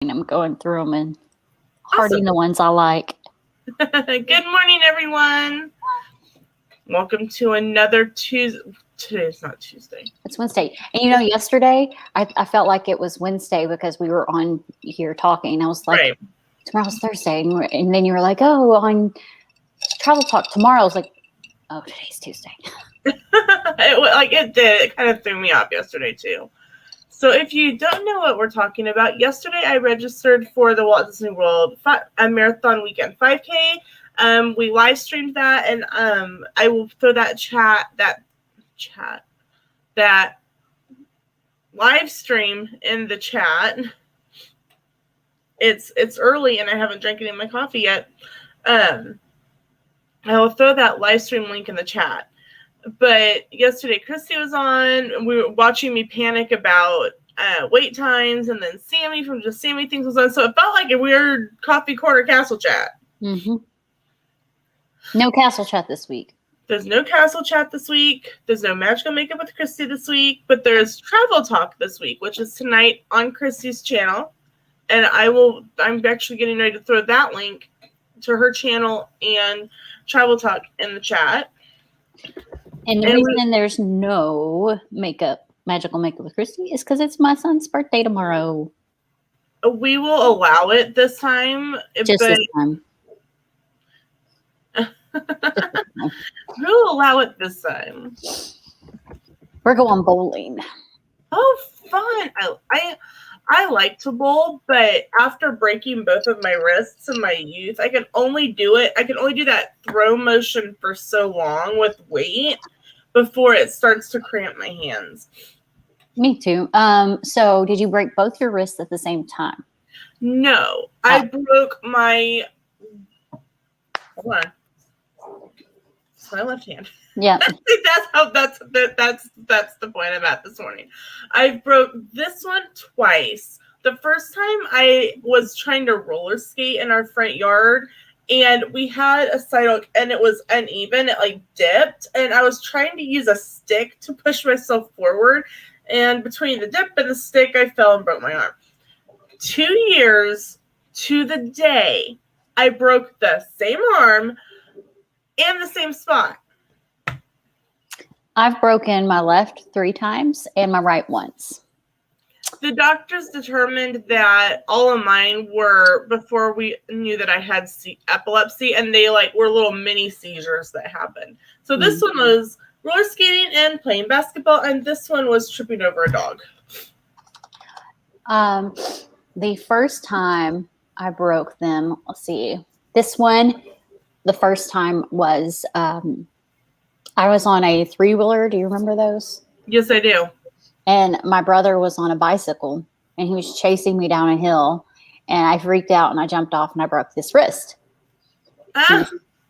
I'm going through them and Awesome. hearting the ones I like. Good morning, everyone. Welcome to another Tuesday. Today's not Tuesday. It's Wednesday. And yesterday I felt like it was Wednesday because we were on here talking. I was like, Right. tomorrow's Thursday. And then you were like, oh, on Travel Talk tomorrow. I was like, oh, today's Tuesday. It did. It kind of threw me off yesterday, too. So if you don't know what we're talking about, yesterday I registered for the Walt Disney World Marathon Weekend 5K. We live streamed that, and I will throw that live stream in the chat. It's early and I haven't drank any of my coffee yet. I will throw that live stream link in the chat. But yesterday Christy was on, and we were watching me panic about wait times, and then Sammy from Just Sammy Things was on. So it felt like a weird coffee corner castle chat. Mm-hmm. No castle chat this week. There's no castle chat this week. There's no magical makeup with Christy this week, but there's Travel Talk this week, which is tonight on Christy's channel. And I'm actually getting ready to throw that link to her channel and Travel Talk in the chat. And the reason there's no magical makeup with Christy is because it's my son's birthday tomorrow. We will allow it this time. Just this time. We'll allow it this time. We're going bowling. Oh, fun. I like to bowl, but after breaking both of my wrists in my youth, I can only do that throw motion for so long with weight before it starts to cramp my hands. Me too. So did you break both your wrists at the same time? No. I broke my hold on. It's my left hand. Yeah. that's the point I'm at this morning. I broke this one twice. The first time I was trying to roller skate in our front yard, and we had a sidewalk and it was uneven. It like dipped, and I was trying to use a stick to push myself forward, and between the dip and the stick, I fell and broke my arm. 2 years to the day, I broke the same arm in the same spot. I've broken my left 3 times and my right once. The doctors determined that all of mine were before we knew that I had epilepsy, and they were little mini seizures that happened. So this one was roller skating and playing basketball, and this one was tripping over a dog. The first time I broke them, let's see. This one, the first time was I was on a 3-wheeler. Do you remember those? Yes, I do. And my brother was on a bicycle, and he was chasing me down a hill, and I freaked out, and I jumped off, and I broke this wrist.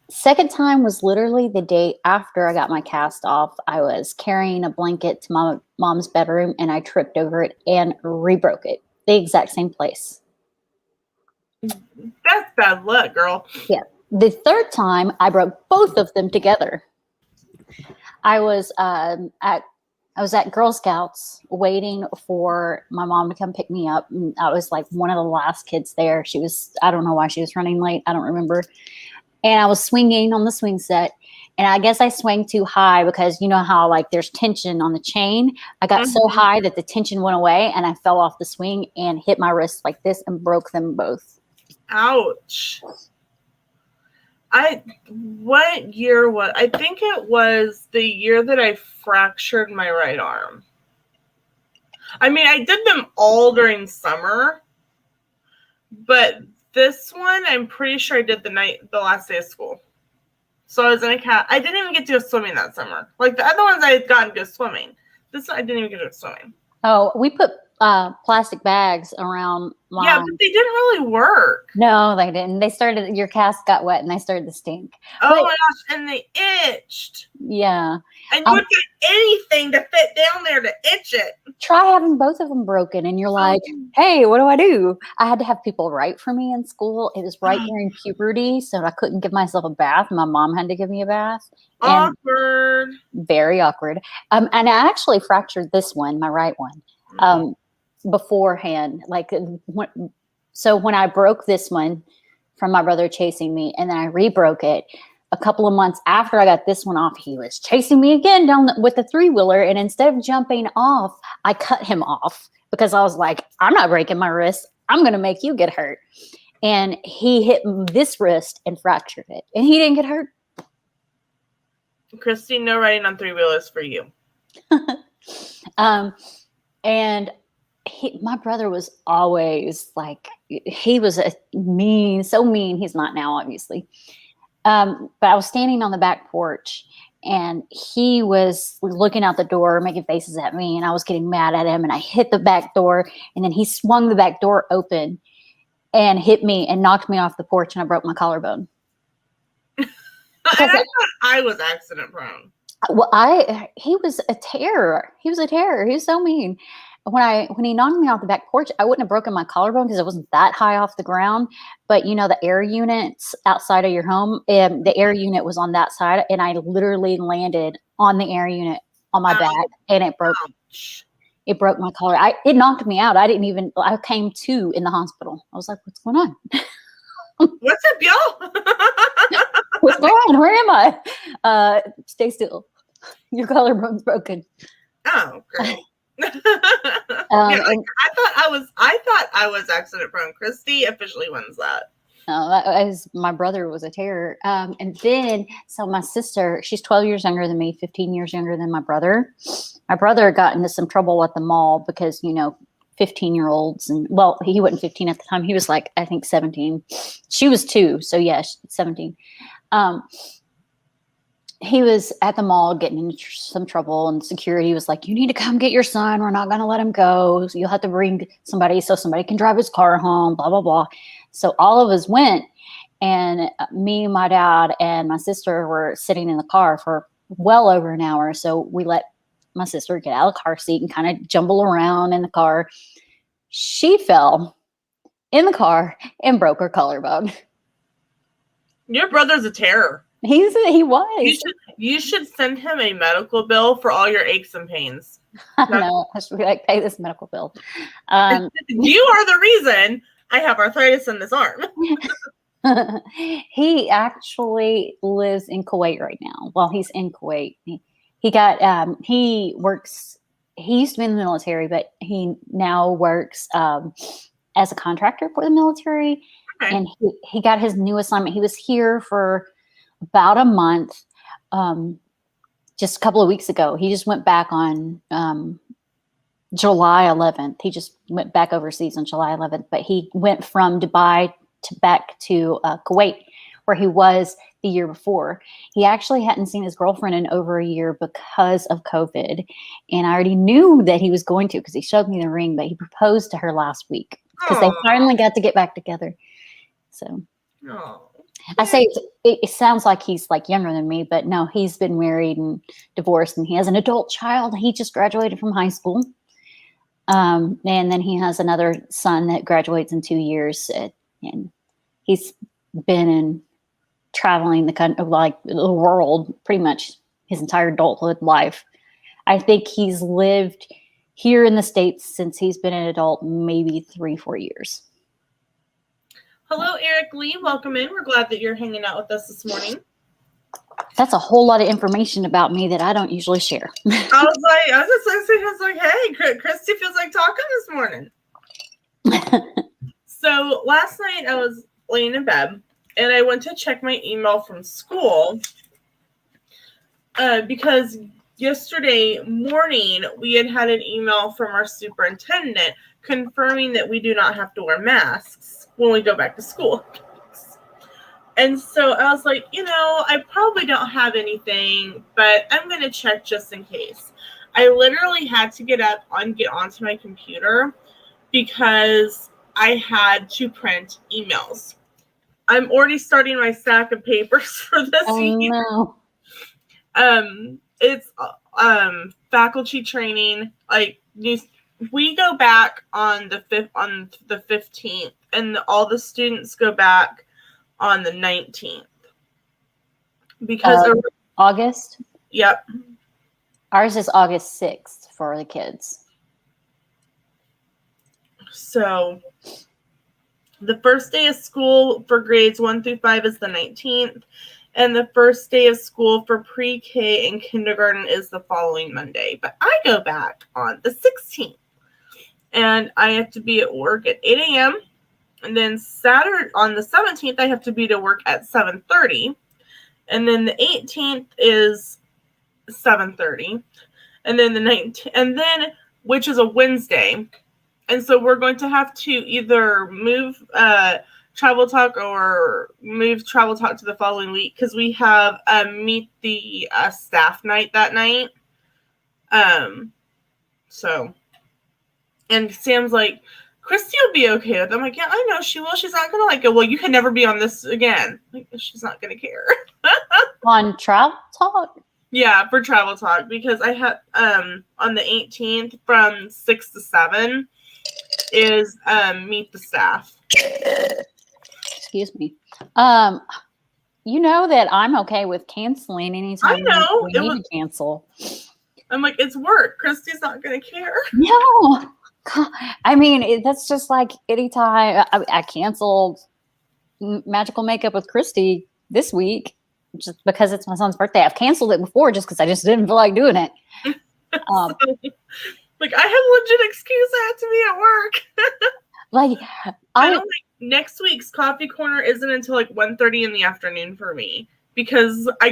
Second time was literally the day after I got my cast off. I was carrying a blanket to my mom's bedroom, and I tripped over it and re-broke it. The exact same place. That's bad luck, girl. Yeah. The third time, I broke both of them together. I was at Girl Scouts waiting for my mom to come pick me up. And I was like one of the last kids there. I don't know why she was running late. I don't remember. And I was swinging on the swing set. And I guess I swung too high because you know how there's tension on the chain. I got so high that the tension went away, and I fell off the swing and hit my wrist like this and broke them both. Ouch. What year was, I think it was the year that I fractured my right arm. I mean, I did them all during summer, but this one, I'm pretty sure I did the last day of school. So I was in I didn't even get to go swimming that summer. Like the other ones I had gotten to go swimming. This one, I didn't even get to go swimming. Oh, we put plastic bags around my... Yeah, but they didn't really work. No, they didn't. Your cast got wet and they started to stink. Oh my gosh, and they itched. Yeah. And you would get anything to fit down there to itch it. Try having both of them broken, and you're like, hey, what do I do? I had to have people write for me in school. It was right during puberty, so I couldn't give myself a bath. My mom had to give me a bath. Awkward. Very awkward. And I actually fractured this one, my right one, beforehand. So when I broke this one from my brother chasing me, and then I re-broke it a couple of months after I got this one off, he was chasing me again with the three-wheeler. And instead of jumping off, I cut him off because I was like, I'm not breaking my wrist. I'm going to make you get hurt. And he hit this wrist and fractured it. And he didn't get hurt. Christy, no riding on three-wheelers for you. And my brother was always like, he was so mean. He's not now, obviously. But I was standing on the back porch and he was looking out the door, making faces at me, and I was getting mad at him, and I hit the back door, and then he swung the back door open and hit me and knocked me off the porch, and I broke my collarbone. I thought I was accident prone. Well, he was a terror. He was a terror. He was so mean. When he knocked me off the back porch, I wouldn't have broken my collarbone because it wasn't that high off the ground. But you know, the air units outside of your home, the air unit was on that side, and I literally landed on the air unit on my back, and it broke. Ouch. It broke my collar. It knocked me out. I came to in the hospital. I was like, "What's going on? What's up, y'all?" What's going on? Where am I? Stay still. Your collarbone's broken." Oh, great. And I thought I was accident prone. Christy officially wins that. My brother was a terror. And then, so my sister, she's 12 years younger than me, 15 years younger than my brother. My brother got into some trouble at the mall because, 15-year-olds, and well, he wasn't 15 at the time. He was like, I think 17. She was 2. So yeah, 17. He was at the mall getting into some trouble, and security was like, "You need to come get your son. We're not going to let him go. So you'll have to bring somebody so somebody can drive his car home, blah, blah, blah." So all of us went, and me, my dad, and my sister were sitting in the car for well over an hour. So we let my sister get out of the car seat and kind of jumble around in the car. She fell in the car and broke her collarbone. Your brother's a terror. He was. You should send him a medical bill for all your aches and pains. I know. I should be like, pay this medical bill. You are the reason I have arthritis in this arm. He actually lives in Kuwait right now. Well, he's in Kuwait. He used to be in the military, but he now works as a contractor for the military. Okay. And he got his new assignment. He was here for about a month, just a couple of weeks ago. He just went back on July 11th. He just went back overseas on July 11th, but he went from Dubai back to Kuwait, where he was the year before. He actually hadn't seen his girlfriend in over a year because of COVID. And I already knew that he was going to because he showed me the ring, but he proposed to her last week because they finally got to get back together. So I say it sounds like he's like younger than me, but no, he's been married and divorced, and he has an adult child. He just graduated from high school. And then he has another son that graduates in 2 years. And he's been traveling the country, like the world, pretty much his entire adulthood life. I think he's lived here in the States since he's been an adult, maybe 3-4 years. Hello, Eric Lee. Welcome in. We're glad that you're hanging out with us this morning. That's a whole lot of information about me that I don't usually share. I was like, hey, Christy feels like talking this morning. So last night I was laying in bed and I went to check my email from school because yesterday morning we had an email from our superintendent confirming that we do not have to wear masks when we go back to school. And so I was like, I probably don't have anything, but I'm going to check just in case. I literally had to get up and get onto my computer because I had to print emails. I'm already starting my stack of papers for this week. No. It's faculty training. Like we go back on the 15th, and all the students go back on the 19th. Because August? Yep. Ours is August 6th for the kids. So The first day of school for grades 1 through 5 is the 19th, and the first day of school for pre-K and kindergarten is the following Monday. But I go back on the 16th, and I have to be at work at 8 a.m., and then Saturday on the 17th, I have to be to work at 7:30, and then the 18th is 7:30, and then the 19th, and then, which is a Wednesday. And so we're going to have to either move Travel Talk or move Travel Talk to the following week because we have meet the staff night that night. So, and Sam's like, Christy will be okay with it. I'm like, yeah, I know she will. She's not going to like it. Well, you can never be on this again. Like, she's not going to care. On Travel Talk? Yeah, for Travel Talk because I have on the 18th from 6 to 7 is meet the staff. Excuse me. You know that I'm okay with canceling anytime I know. we need to cancel. I'm like, it's work. Christy's not going to care. No. I mean, that's just like anytime I canceled Magical Makeup with Christy this week just because it's my son's birthday. I've canceled it before just because I just didn't feel like doing it. Like, I have a legit excuse. I have to be at work. Like, I don't like next week's coffee corner isn't until like 1:30 in the afternoon for me because I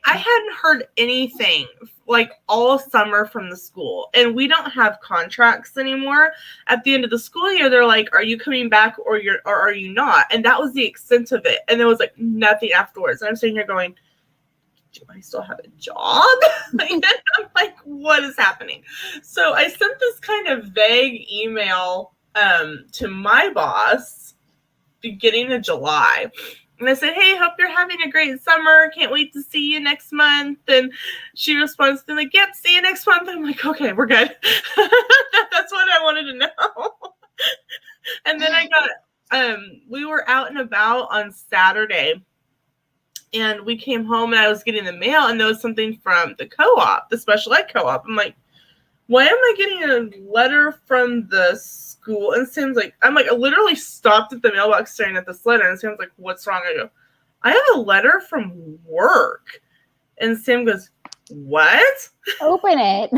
hadn't heard anything like all summer from the school, and we don't have contracts anymore. At the end of the school year, they're like, "Are you coming back or are you not?" And that was the extent of it. And there was like nothing afterwards. And I'm sitting here going, do I still have a job? I'm like, what is happening? So I sent this kind of vague email to my boss beginning of July. And I said, hey, hope you're having a great summer. Can't wait to see you next month. And she responds to me like, yep, see you next month. I'm like, okay, we're good. That's what I wanted to know. And then I got, we were out and about on Saturday. And we came home and I was getting the mail and there was something from the co-op, the special ed co-op. I'm like, why am I getting a letter from the school? And Sam's like, I'm like, I literally stopped at the mailbox staring at this letter. And Sam's like, what's wrong? I go, I have a letter from work. And Sam goes, what? open it.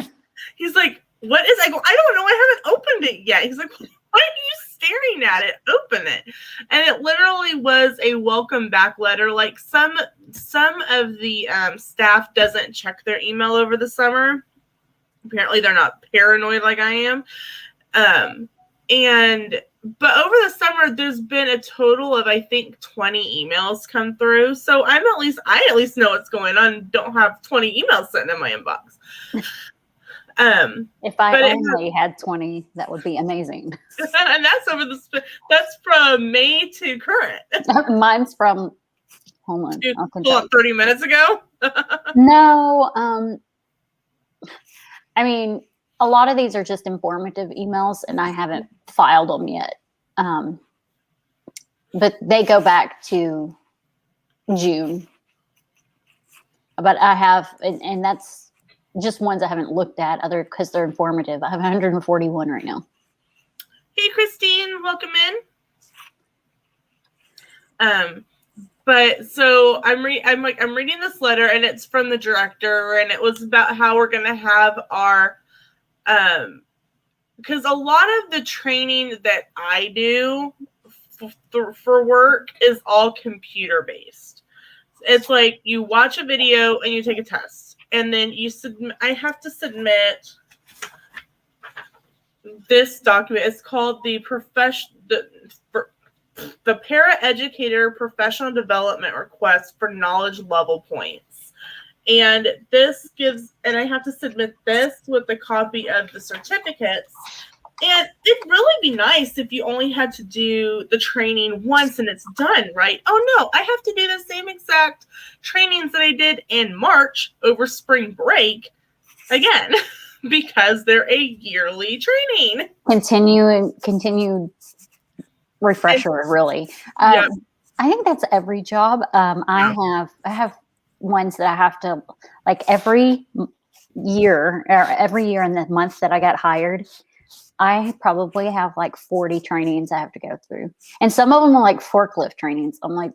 He's like, what is? I go, I don't know. I haven't opened it yet. He's like, why are you staring at it? Open it. And it literally was a welcome back letter. Like some of the staff doesn't check their email over the summer. Apparently they're not paranoid like I am. But over the summer, there's been a total of, I think, 20 emails come through. So I at least know what's going on. Don't have 20 emails sitting in my inbox. If I only had 20, that would be amazing. And that's from May to current. Mine's from, hold on. I'll Pull up 30 minutes ago. No, I mean, a lot of these are just informative emails, and I haven't filed them yet. But they go back to June. But I have, and that's just ones I haven't looked at, other because they're informative. I have 141 right now. Hey, Christine, welcome in. But so I'm reading this letter, and it's from the director, and it was about how we're gonna have our because a lot of the training that I do for work is all computer based. It's like you watch a video and you take a test, and then you submit. I have to submit this document. It's called the Paraeducator Professional Development Request for Knowledge Level Points. And this gives, and I have to submit this with a copy of the certificates. And it'd really be nice if you only had to do the training once and it's done, right? Oh no, I have to do the same exact trainings that I did in March over spring break again, because they're a yearly training. Continued refresher, really. Yes. I think that's every job. I have ones that I have to, like every year in the month that I got hired, I probably have like 40 trainings I have to go through. And some of them are like forklift trainings. I'm like,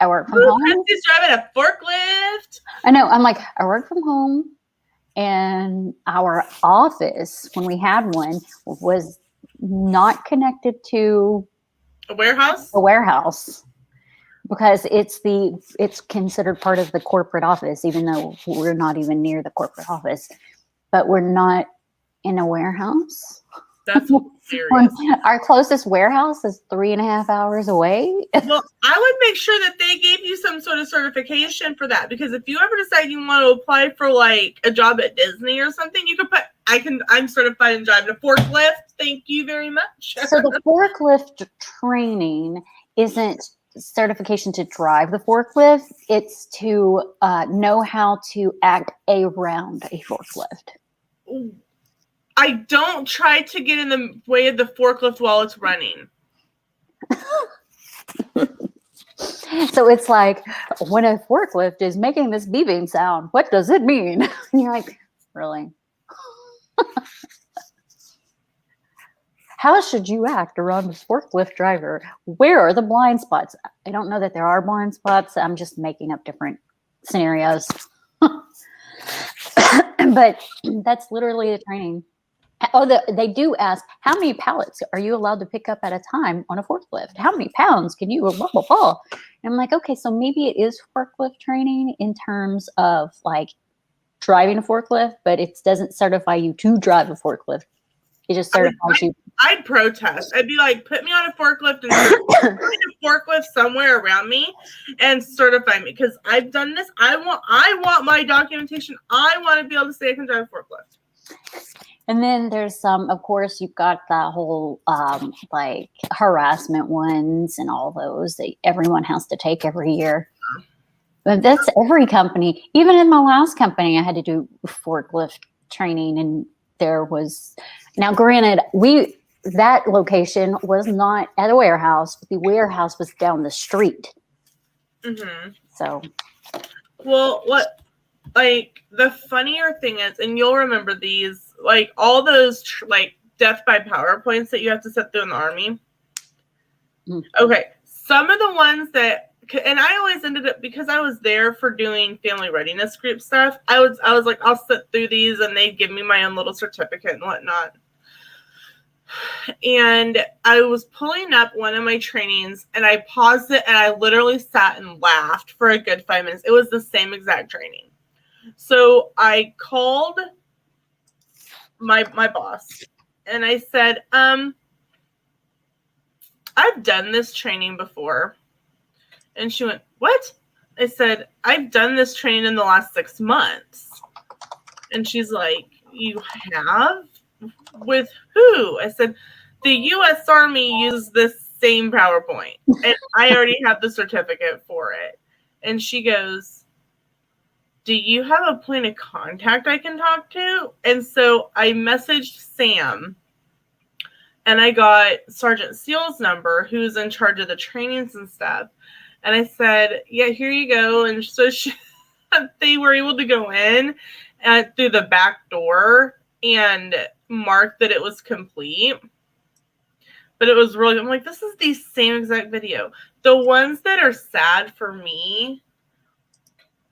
I work from home. Christy's driving a forklift. I know. I'm like, I work from home. And our office, when we had one, was not connected to A warehouse? a warehouse because it's considered part of the corporate office, even though we're not even near the corporate office. But we're not in a warehouse. That's serious. Our closest warehouse is 3.5 hours away. Well, I would make sure that they gave you some sort of certification for that, because if you ever decide you want to apply for like a job at Disney or something, you could put I'm certified in driving a forklift. Thank you very much. So the forklift training isn't certification to drive the forklift. It's to know how to act around a forklift. I don't try to get in the way of the forklift while it's running. So it's like, when a forklift is making this beeping sound, what does it mean? And you're like, really? How should you act around this forklift driver? Where are the blind spots? I don't know that there are blind spots. I'm just making up different scenarios. But that's literally the training. Oh, they do ask, how many pallets are you allowed to pick up at a time on a forklift? How many pounds can you, blah, blah, blah. And I'm like, okay, so maybe it is forklift training in terms of like driving a forklift, but it doesn't certify you to drive a forklift. It just certifies you. I'd protest. I'd be like, put me on a forklift and put a forklift somewhere around me and certify me, because I've done this. I want my documentation. I want to be able to say I can drive a forklift. And then there's some, of course, you've got the whole like harassment ones and all those that everyone has to take every year. But that's every company. Even in my last company, I had to do forklift training, and there was, now granted, that location was not at a warehouse, but the warehouse was down the street. Mm-hmm. So, well, like the funnier thing is, and you'll remember these, like all those like death by PowerPoints that you have to set through in the Army. Mm. Okay, some of the ones that, and I always ended up, because I was there for doing family readiness group stuff, I was like, I'll sit through these, and they'd give me my own little certificate and whatnot. And I was pulling up one of my trainings, and I paused it, and I literally sat and laughed for a good 5 minutes. It was the same exact training. So I called my boss, and I said, I've done this training before. And she went, what? I said, I've done this training in the last 6 months. And she's like, you have? With who? I said, the U.S. Army uses this same PowerPoint, and I already have the certificate for it. And she goes, do you have a point of contact I can talk to? And so I messaged Sam, and I got Sergeant Seal's number, who's in charge of the trainings and stuff. And I said, yeah, here you go. And so they were able to go in through the back door and mark that it was complete. But it was really, I'm like, this is the same exact video. The ones that are sad for me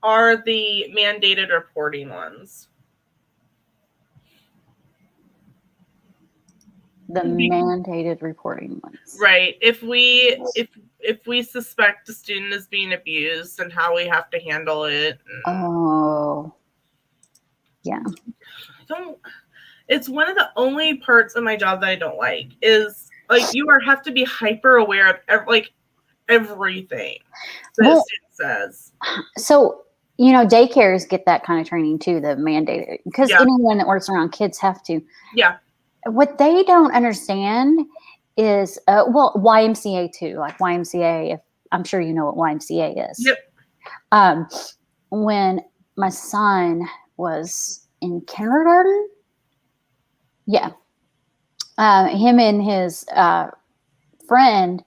are the mandated reporting ones. the mandated reporting ones. Right. If we suspect a student is being abused, and how we have to handle it. Oh, yeah. It's one of the only parts of my job that I don't like, is like you have to be hyper aware of everything that a student says. So, daycares get that kind of training too, the mandated, because anyone that works around kids have to. Yeah. What they don't understand is, YMCA too, like YMCA, if I'm sure you know what YMCA is. Yep. When my son was in kindergarten, him and his friend,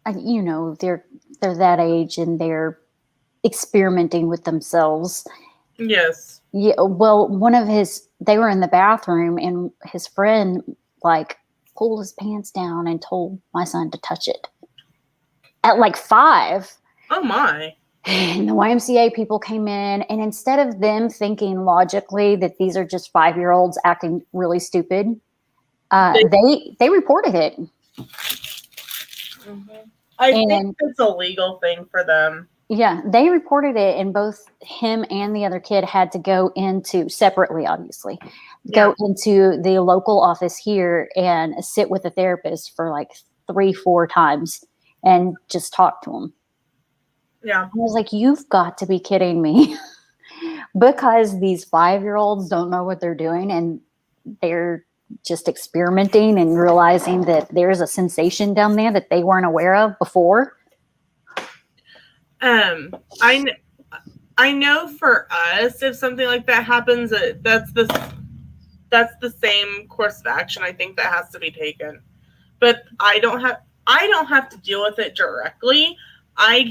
they're that age and they're experimenting with themselves. Yes. Yeah. Well, one of his they were in the bathroom and his friend like pulled his pants down and told my son to touch it at like 5. Oh my. And the YMCA people came in, and instead of them thinking logically that these are just 5-year-olds acting really stupid, they reported it. I think it's a legal thing for them. Yeah, they reported it, and both him and the other kid had to go into separately, obviously, go into the local office here and sit with a therapist for like 3-4 times and just talk to him. Yeah. I was like, you've got to be kidding me. Because these 5-year-olds don't know what they're doing, and they're just experimenting and realizing that there's a sensation down there that they weren't aware of before. I know for us, if something like that happens, that's the same course of action I think that has to be taken. But I don't have to deal with it directly. I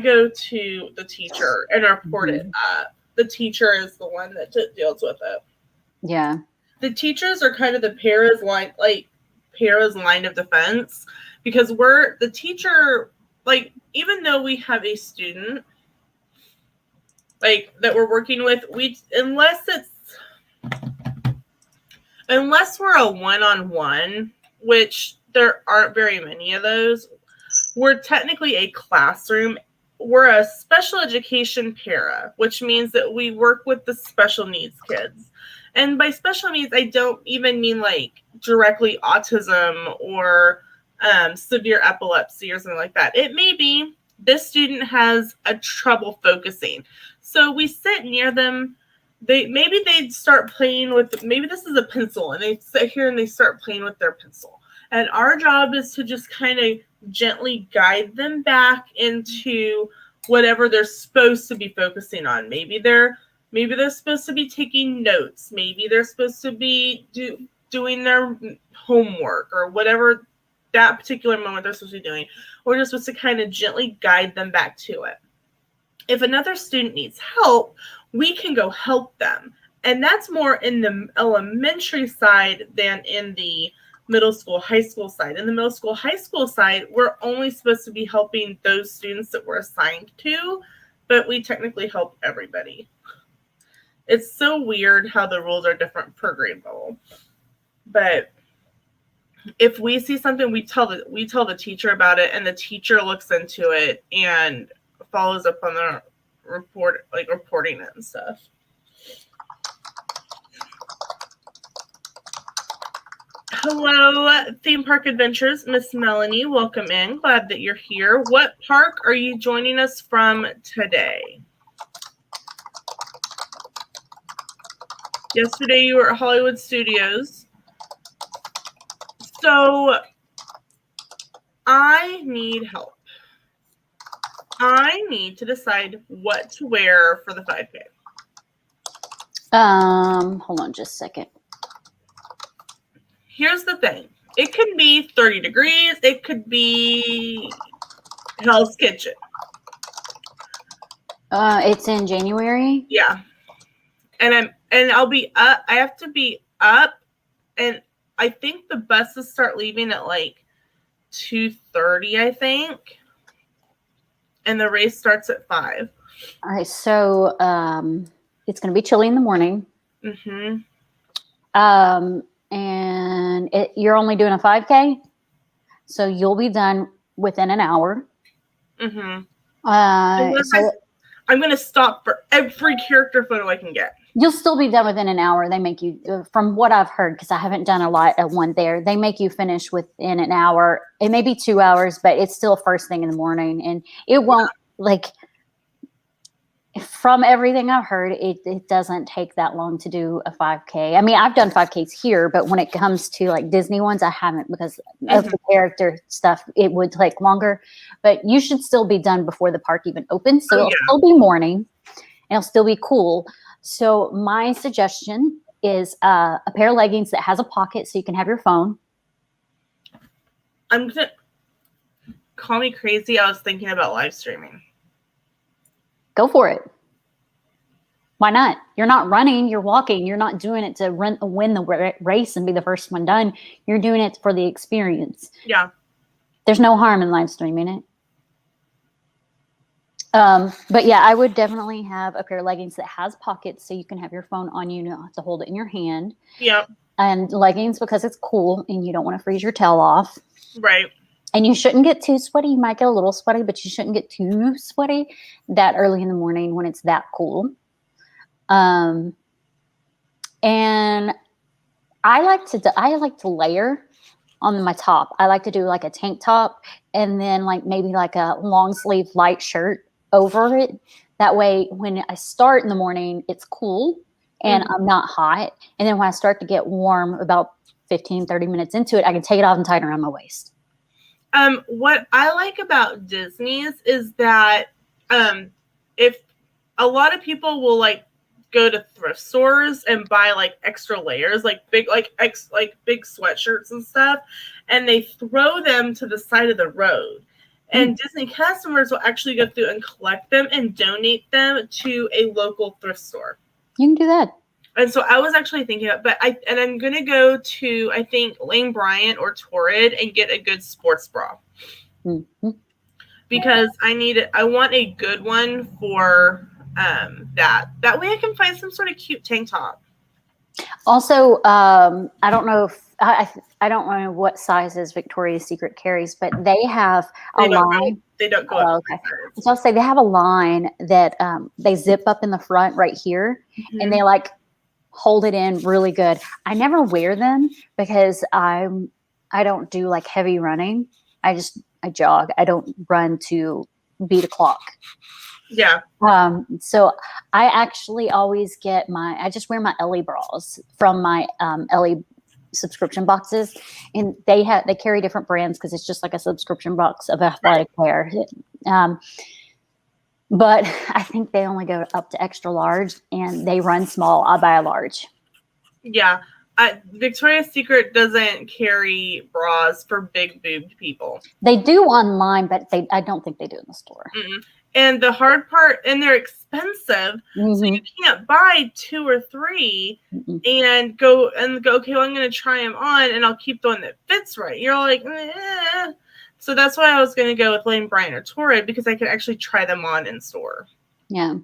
go to the teacher and report it up. The teacher is the one that deals with it. Yeah. The teachers are kind of the para's line of defense, because we're the teacher, like, even though we have a student like that we're working with, unless we're a one-on-one, which there aren't very many of those, we're technically a classroom. We're a special education para, which means that we work with the special needs kids. And by special needs, I don't even mean like directly autism or severe epilepsy or something like that. It may be this student has a trouble focusing. So we sit near them. Maybe they start playing with, maybe this is a pencil, and they sit here and they start playing with their pencil. And our job is to just kind of gently guide them back into whatever they're supposed to be focusing on. Maybe they're supposed to be taking notes. Maybe they're supposed to be doing their homework or whatever that particular moment they're supposed to be doing. We're just supposed to kind of gently guide them back to it. If another student needs help, we can go help them. And that's more in the elementary side than in the middle school, high school side. In the middle school, high school side, we're only supposed to be helping those students that we're assigned to, but we technically help everybody. It's so weird how the rules are different per grade level. But if we see something, we tell the teacher about it, and the teacher looks into it and follows up on the reporting it and stuff. Hello, Theme Park Adventures, Miss Melanie. Welcome in. Glad that you're here. What park are you joining us from today? Yesterday you were at Hollywood Studios. So I need help. I need to decide what to wear for the 5K. Hold on just a second. Here's the thing. It could be 30 degrees. It could be Hell's Kitchen. It's in January. Yeah. And I'll be up. I have to be up, and I think the buses start leaving at like 2:30, I think. And the race starts at 5. All right, so it's going to be chilly in the morning. Mm-hmm. And you're only doing a 5K, so you'll be done within an hour. Mm-hmm. So I'm going to stop for every character photo I can get. You'll still be done within an hour. They make you, from what I've heard, because I haven't done a lot of one there, they make you finish within an hour. It may be 2 hours, but it's still first thing in the morning. And it won't, like, from everything I've heard, it doesn't take that long to do a 5K. I mean, I've done 5Ks here, but when it comes to like Disney ones, I haven't, because of the character stuff. It would take longer, but you should still be done before the park even opens. So it'll still be morning and it'll still be cool. So my suggestion is a pair of leggings that has a pocket so you can have your phone. I'm gonna call me crazy. I was thinking about live streaming. Go for it. Why not? You're not running, you're walking. You're not doing it to win the race and be the first one done. You're doing it for the experience. Yeah. There's no harm in live streaming it. But yeah, I would definitely have a pair of leggings that has pockets so you can have your phone on you, not have to hold it in your hand. Yep. And leggings because it's cool and you don't want to freeze your tail off. Right. And you shouldn't get too sweaty. You might get a little sweaty, but you shouldn't get too sweaty that early in the morning when it's that cool. And I like to layer on my top. I like to do like a tank top and then like maybe like a long sleeve light shirt over it. That way, when I start in the morning, it's cool and I'm not hot. And then when I start to get warm, about 15, 30 minutes into it, I can take it off and tie it around my waist. What I like about Disney's is that if a lot of people will like go to thrift stores and buy like extra layers, like big big sweatshirts and stuff, and they throw them to the side of the road. And Disney customers will actually go through and collect them and donate them to a local thrift store. You can do that. And so I was actually thinking about, I'm gonna go to, I think, Lane Bryant or Torrid and get a good sports bra. Mm-hmm. Because I want a good one for that. That way I can find some sort of cute tank top. Also, I don't know if I don't know what sizes Victoria's Secret carries, but they have a line. They don't go up. Okay. So I'll say they have a line that they zip up in the front right here, and they like hold it in really good. I never wear them because I don't do like heavy running. I jog. I don't run to beat a clock. Yeah. So I actually always I just wear my Ellie bras from my Ellie subscription boxes, and they carry different brands because it's just like a subscription box of athletic wear. But I think they only go up to extra large and they run small. I'll buy a large. Yeah. Victoria's Secret doesn't carry bras for big boobed people. They do online, but I don't think they do in the store. Mm-mm. And the hard part, and they're expensive, so you can't buy 2 or 3 and go, okay, well, I'm going to try them on and I'll keep the one that fits right. You're like, eh. So that's why I was going to go with Lane Bryant or Torrid, because I could actually try them on in store. Yeah.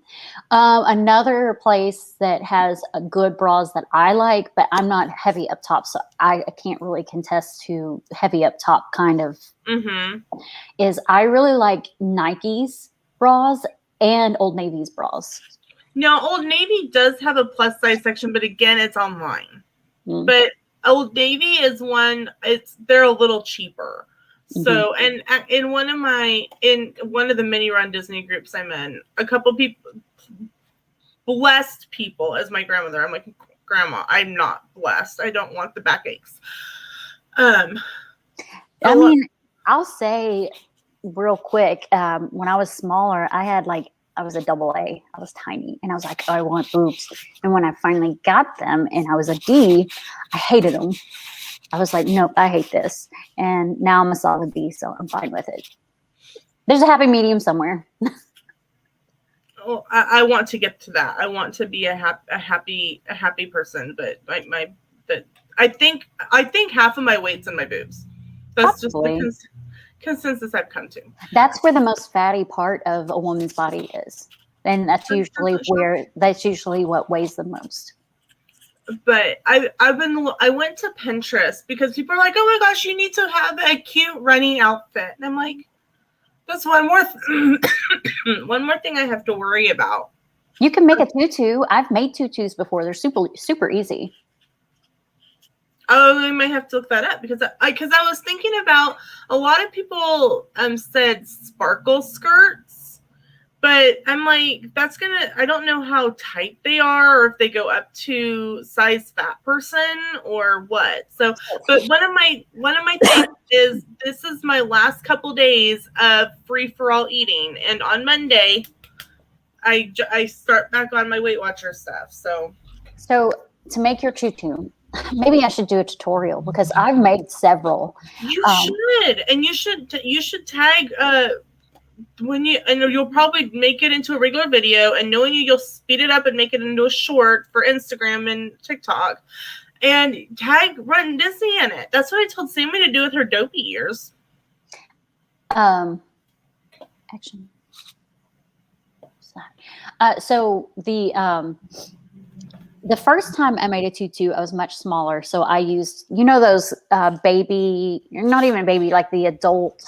Another place that has a good bras that I like, but I'm not heavy up top, so I can't really contest to heavy up top kind of, is I really like Nike's bras and Old Navy's bras. Now, Old Navy does have a plus size section, but again, it's online. But Old Navy is they're a little cheaper. So, and in one of the mini run Disney groups I'm in, a couple people, blessed people, as my grandmother, I'm like, Grandma, I'm not blessed. I don't want the backaches. I'll say real quick, when I was smaller, I was a double A. I was tiny and I was like, oh, I want boobs. And when I finally got them and I was a D, I hated them. I was like, nope, I hate this. And now I'm a solid B, so I'm fine with it. There's a happy medium somewhere. Well, I want to get to that. I want to be a happy person, but I think half of my weight's in my boobs. That's Probably. Just the consensus I've come to. That's where the most fatty part of a woman's body is, and that's usually what weighs the most. But I went to Pinterest because people are like, oh my gosh, you need to have a cute running outfit. And I'm like, that's one more thing I have to worry about. You can make a tutu. I've made tutus before. They're super, super easy. Oh, I might have to look that up because I was thinking about, a lot of people said sparkle skirts, but I'm like, I don't know how tight they are, or if they go up to size fat person or what. So, but one of my things is, this is my last couple days of free for all eating, and on Monday, I start back on my Weight Watcher stuff. So to make your tutu, maybe I should do a tutorial because I've made several. You should, and you should tag you'll probably make it into a regular video, and knowing you'll speed it up and make it into a short for Instagram and TikTok, and tag Run Disney in it. That's what I told Sammy to do with her dopey ears. Action. So the first time I made a tutu, I was much smaller. So I used, those baby, not even baby, like the adult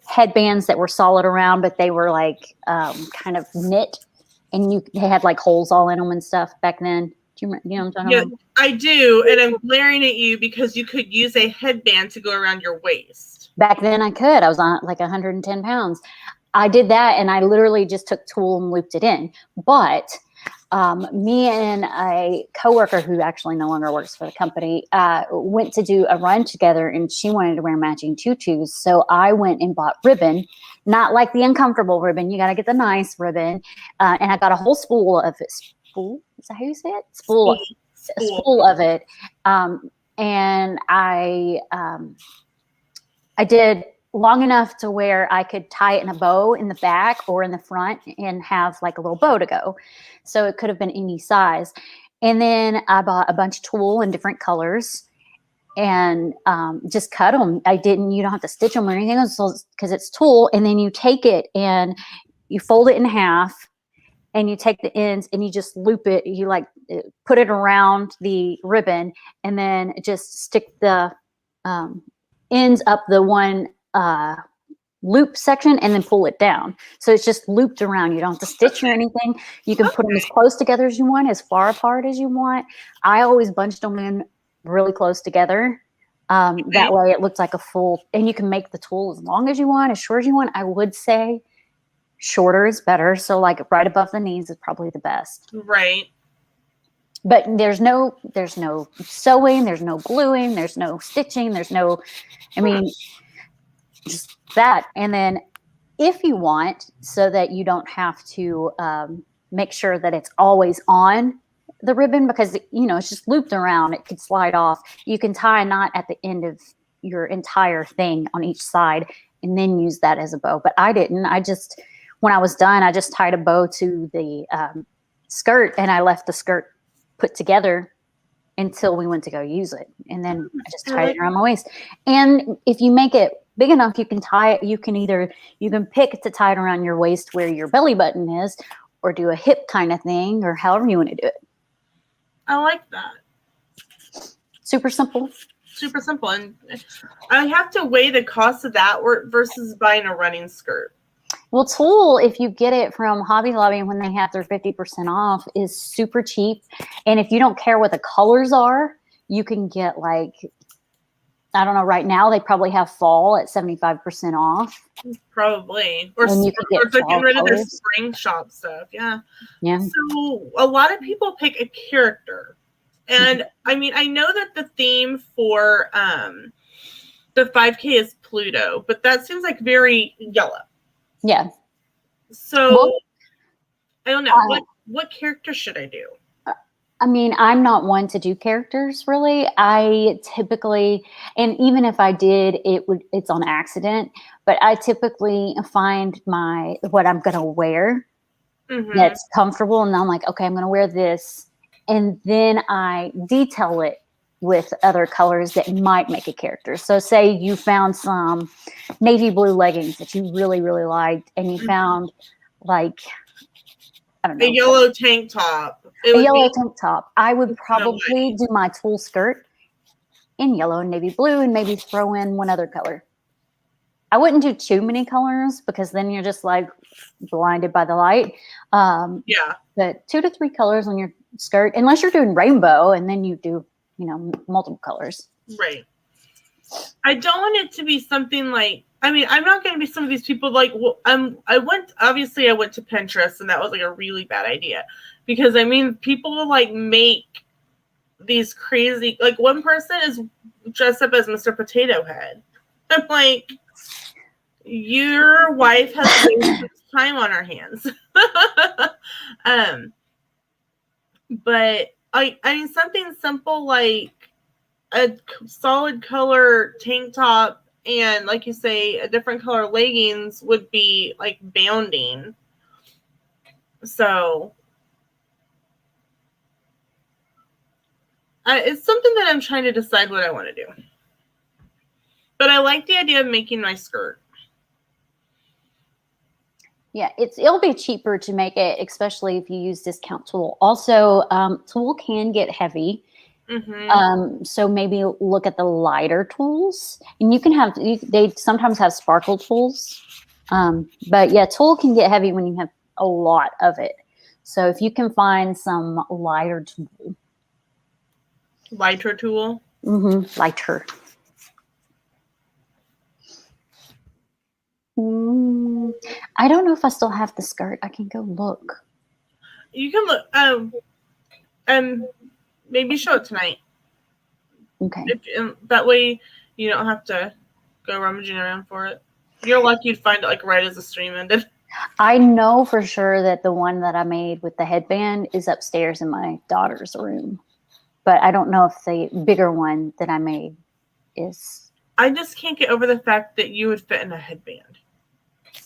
headbands that were solid around, but they were like kind of knit, and they had like holes all in them and stuff back then. Do you know what I'm talking about? I do, and I'm glaring at you because you could use a headband to go around your waist. Back then I could. I was on like 110 pounds. I did that, and I literally just took tulle and looped it in. But me and a coworker who actually no longer works for the company went to do a run together, and she wanted to wear matching tutus. So I went and bought ribbon, not like the uncomfortable ribbon. You got to get the nice ribbon. And I got a whole spool of it. Spool? Is that how you say it? Spool. A spool of it. And I did long enough to where I could tie it in a bow in the back or in the front and have like a little bow to go. So it could have been any size. And then I bought a bunch of tulle in different colors and just cut them. You don't have to stitch them or anything else because it's tulle. And then you take it and you fold it in half, and you take the ends and you just loop it. You like put it around the ribbon, and then just stick the ends up the one loop section and then pull it down. So it's just looped around. You don't have to stitch or anything. You can put them as close together as you want, as far apart as you want. I always bunched them in really close together. That way it looks like a full, and you can make the tulle as long as you want, as short as you want. I would say shorter is better. So like right above the knees is probably the best. Right. But there's no sewing, there's no gluing, there's no stitching, just that. And then if you want, so that you don't have to make sure that it's always on the ribbon, because it's just looped around, it could slide off. You can tie a knot at the end of your entire thing on each side and then use that as a bow. But I didn't. When I was done, I just tied a bow to the skirt, and I left the skirt put together until we went to go use it. And then I just tied it around my waist. And if you make it big enough, you can tie it. You can pick to tie it around your waist where your belly button is, or do a hip kind of thing, or however you want to do it. I like that. Super simple. Super simple. And I have to weigh the cost of that versus buying a running skirt. Well, tulle, if you get it from Hobby Lobby when they have their 50% off, is super cheap. And if you don't care what the colors are, you can get like, I don't know, right now they probably have fall at 75% off. Probably. Or and you can get they're getting rid of their colors. spring shop stuff. Yeah. Yeah. So a lot of people pick a character. And I mean, I know that the theme for the 5K is Pluto, but that seems like very yellow. Yeah. So Well, I don't know. What character should I do? I mean, I'm not one to do characters really. I typically, and even if I did, it's on accident, but I typically find what I'm going to wear that's comfortable. And I'm like, okay, I'm going to wear this. And then I detail it with other colors that might make a character. So say you found some navy blue leggings that you really, really liked, and you found like, I don't know, a yellow tank top. Tank top. I would probably do my tulle skirt in yellow and navy blue, and maybe throw in one other color. I wouldn't do too many colors because then you're just like blinded by the light. Yeah. But 2 to 3 colors on your skirt, unless you're doing rainbow, and then you do, multiple colors. Right. I don't want it to be something like, I mean, I'm not going to be some of these people like, I went to Pinterest, and that was like a really bad idea, because I mean, people like make these crazy, like one person is dressed up as Mr. Potato Head. I'm like, your wife has wasted time on her hands. But I mean, something simple like a solid color tank top and like you say, a different color leggings would be like bounding. So it's something that I'm trying to decide what I want to do. But I like the idea of making my skirt. Yeah, it'll be cheaper to make it, especially if you use discount tulle. Also, tulle can get heavy. Mm-hmm. So maybe look at the lighter tools, and you can have they sometimes have sparkle tools. But yeah, tulle can get heavy when you have a lot of it. So if you can find some lighter tool, Lighter tool. lighter. I don't know if I still have the skirt. I can go look. You can look. Maybe show it tonight. Okay. That way you don't have to go rummaging around for it. You're lucky you'd find it like right as the stream ended. I know for sure that the one that I made with the headband is upstairs in my daughter's room, but I don't know if the bigger one that I made is. I just can't get over the fact that you would fit in a headband.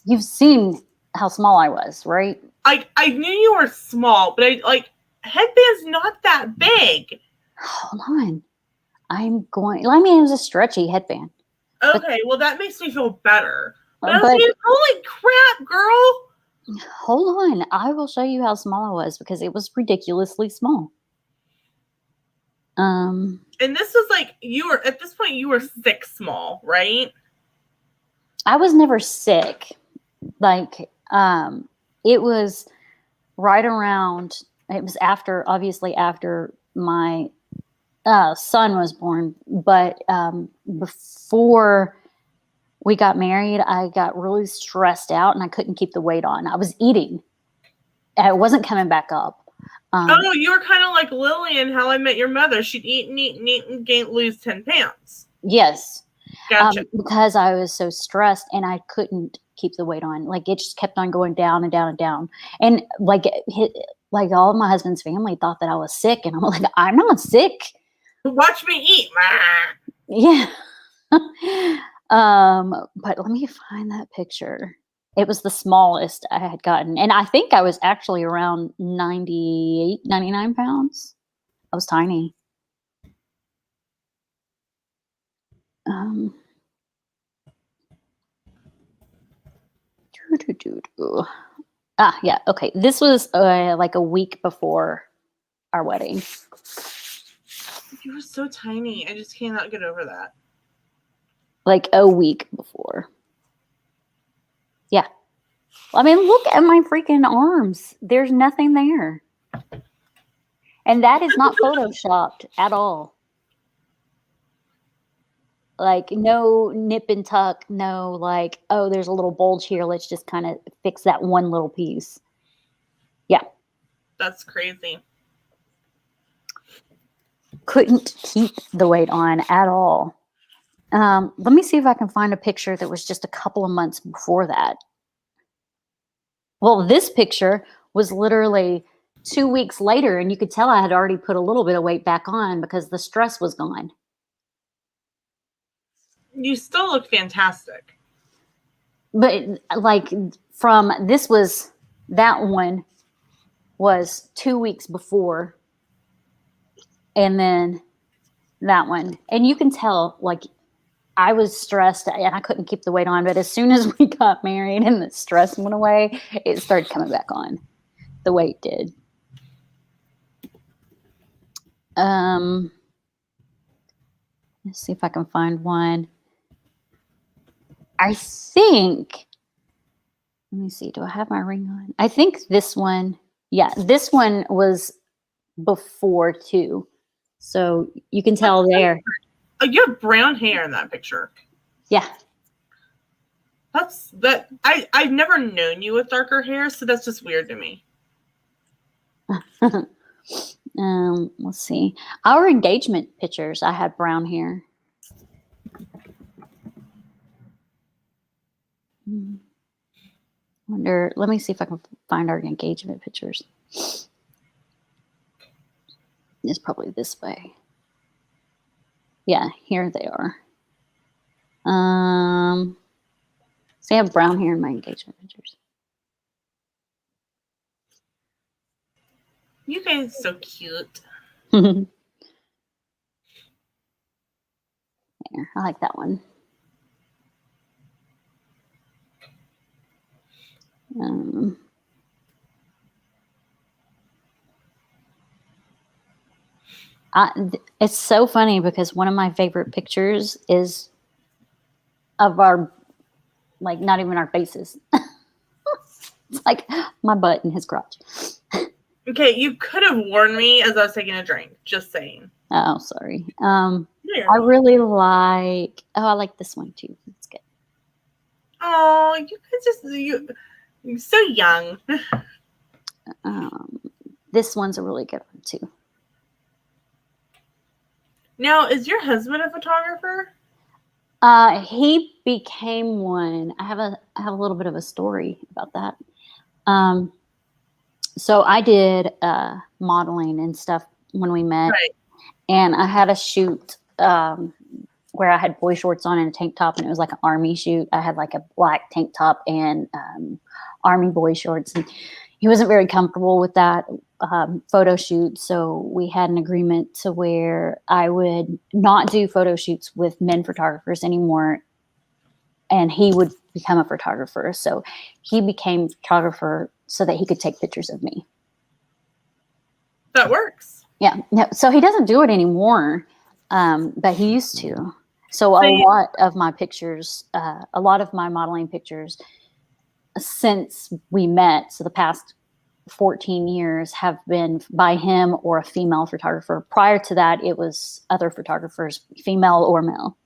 You've seen how small I was, right? I knew you were small, but headband's not that big. Hold on. I mean, it was a stretchy headband. Okay, well, that makes me feel better. But I was thinking, holy crap, girl. Hold on. I will show you how small I was because it was ridiculously small. And this was like, at this point, you were sick small, right? I was never sick. Like, it was right around, it was obviously after my son was born, but before we got married, I got really stressed out and I couldn't keep the weight on. I was eating. It wasn't coming back up. You were kind of like Lily in How I Met Your Mother. She'd eat and eat and eat and lose 10 pounds. Yes. Gotcha. Because I was so stressed and I couldn't keep the weight on. Like it just kept on going down and down and down. And like all of my husband's family thought that I was sick. And I'm like, I'm not sick. Watch me eat. Yeah. But let me find that picture. It was the smallest I had gotten. And I think I was actually around 98, 99 pounds. I was tiny. Yeah. Okay. This was like a week before our wedding. You were so tiny. I just cannot get over that. Like a week before. Yeah. I mean, look at my freaking arms. There's nothing there. And that is not photoshopped at all. Like no nip and tuck, no like, oh, there's a little bulge here. Let's just kind of fix that one little piece. Yeah. That's crazy. Couldn't keep the weight on at all. Let me see if I can find a picture that was just a couple of months before that. Well, this picture was literally 2 weeks later, and you could tell I had already put a little bit of weight back on because the stress was gone. You still look fantastic. But like that one was 2 weeks before, and then that one. And you can tell, like, I was stressed and I couldn't keep the weight on. But as soon as we got married and the stress went away, it started coming back on. The weight did. Let's see if I can find one. I think, let me see, do I have my ring on? I think this one, yeah, this one was before too. So you can tell there. You have brown hair in that picture. Yeah. I've never known you with darker hair, so that's just weird to me. Let's see. Our engagement pictures, I had brown hair. Wonder, let me see if I can find our engagement pictures. It's probably this way. Yeah, here they are. See, I have brown hair in my engagement pictures. You guys are so cute. There, I like that one. It's so funny because one of my favorite pictures is of our, like, not even our faces. It's like my butt and his crotch. Okay, you could have warned me as I was taking a drink. Just saying. Oh, sorry. Yeah. I really like. Oh, I like this one too. It's good. Oh, you guys you're so young. This one's a really good one too. Now, is your husband a photographer? He became one. I have a little bit of a story about that. So I did modeling and stuff when we met, Right. and I had a shoot where I had boy shorts on and a tank top, and it was like an army shoot. I had like a black tank top and army boy shorts, and he wasn't very comfortable with that photo shoot. So we had an agreement to where I would not do photo shoots with men photographers anymore, and he would become a photographer. So he became a photographer so that he could take pictures of me. That works. Yeah. No, so he doesn't do it anymore, but he used to. So a lot of my pictures, a lot of my modeling pictures since we met, so the past 14 years, have been by him or a female photographer. Prior to that, it was other photographers, female or male.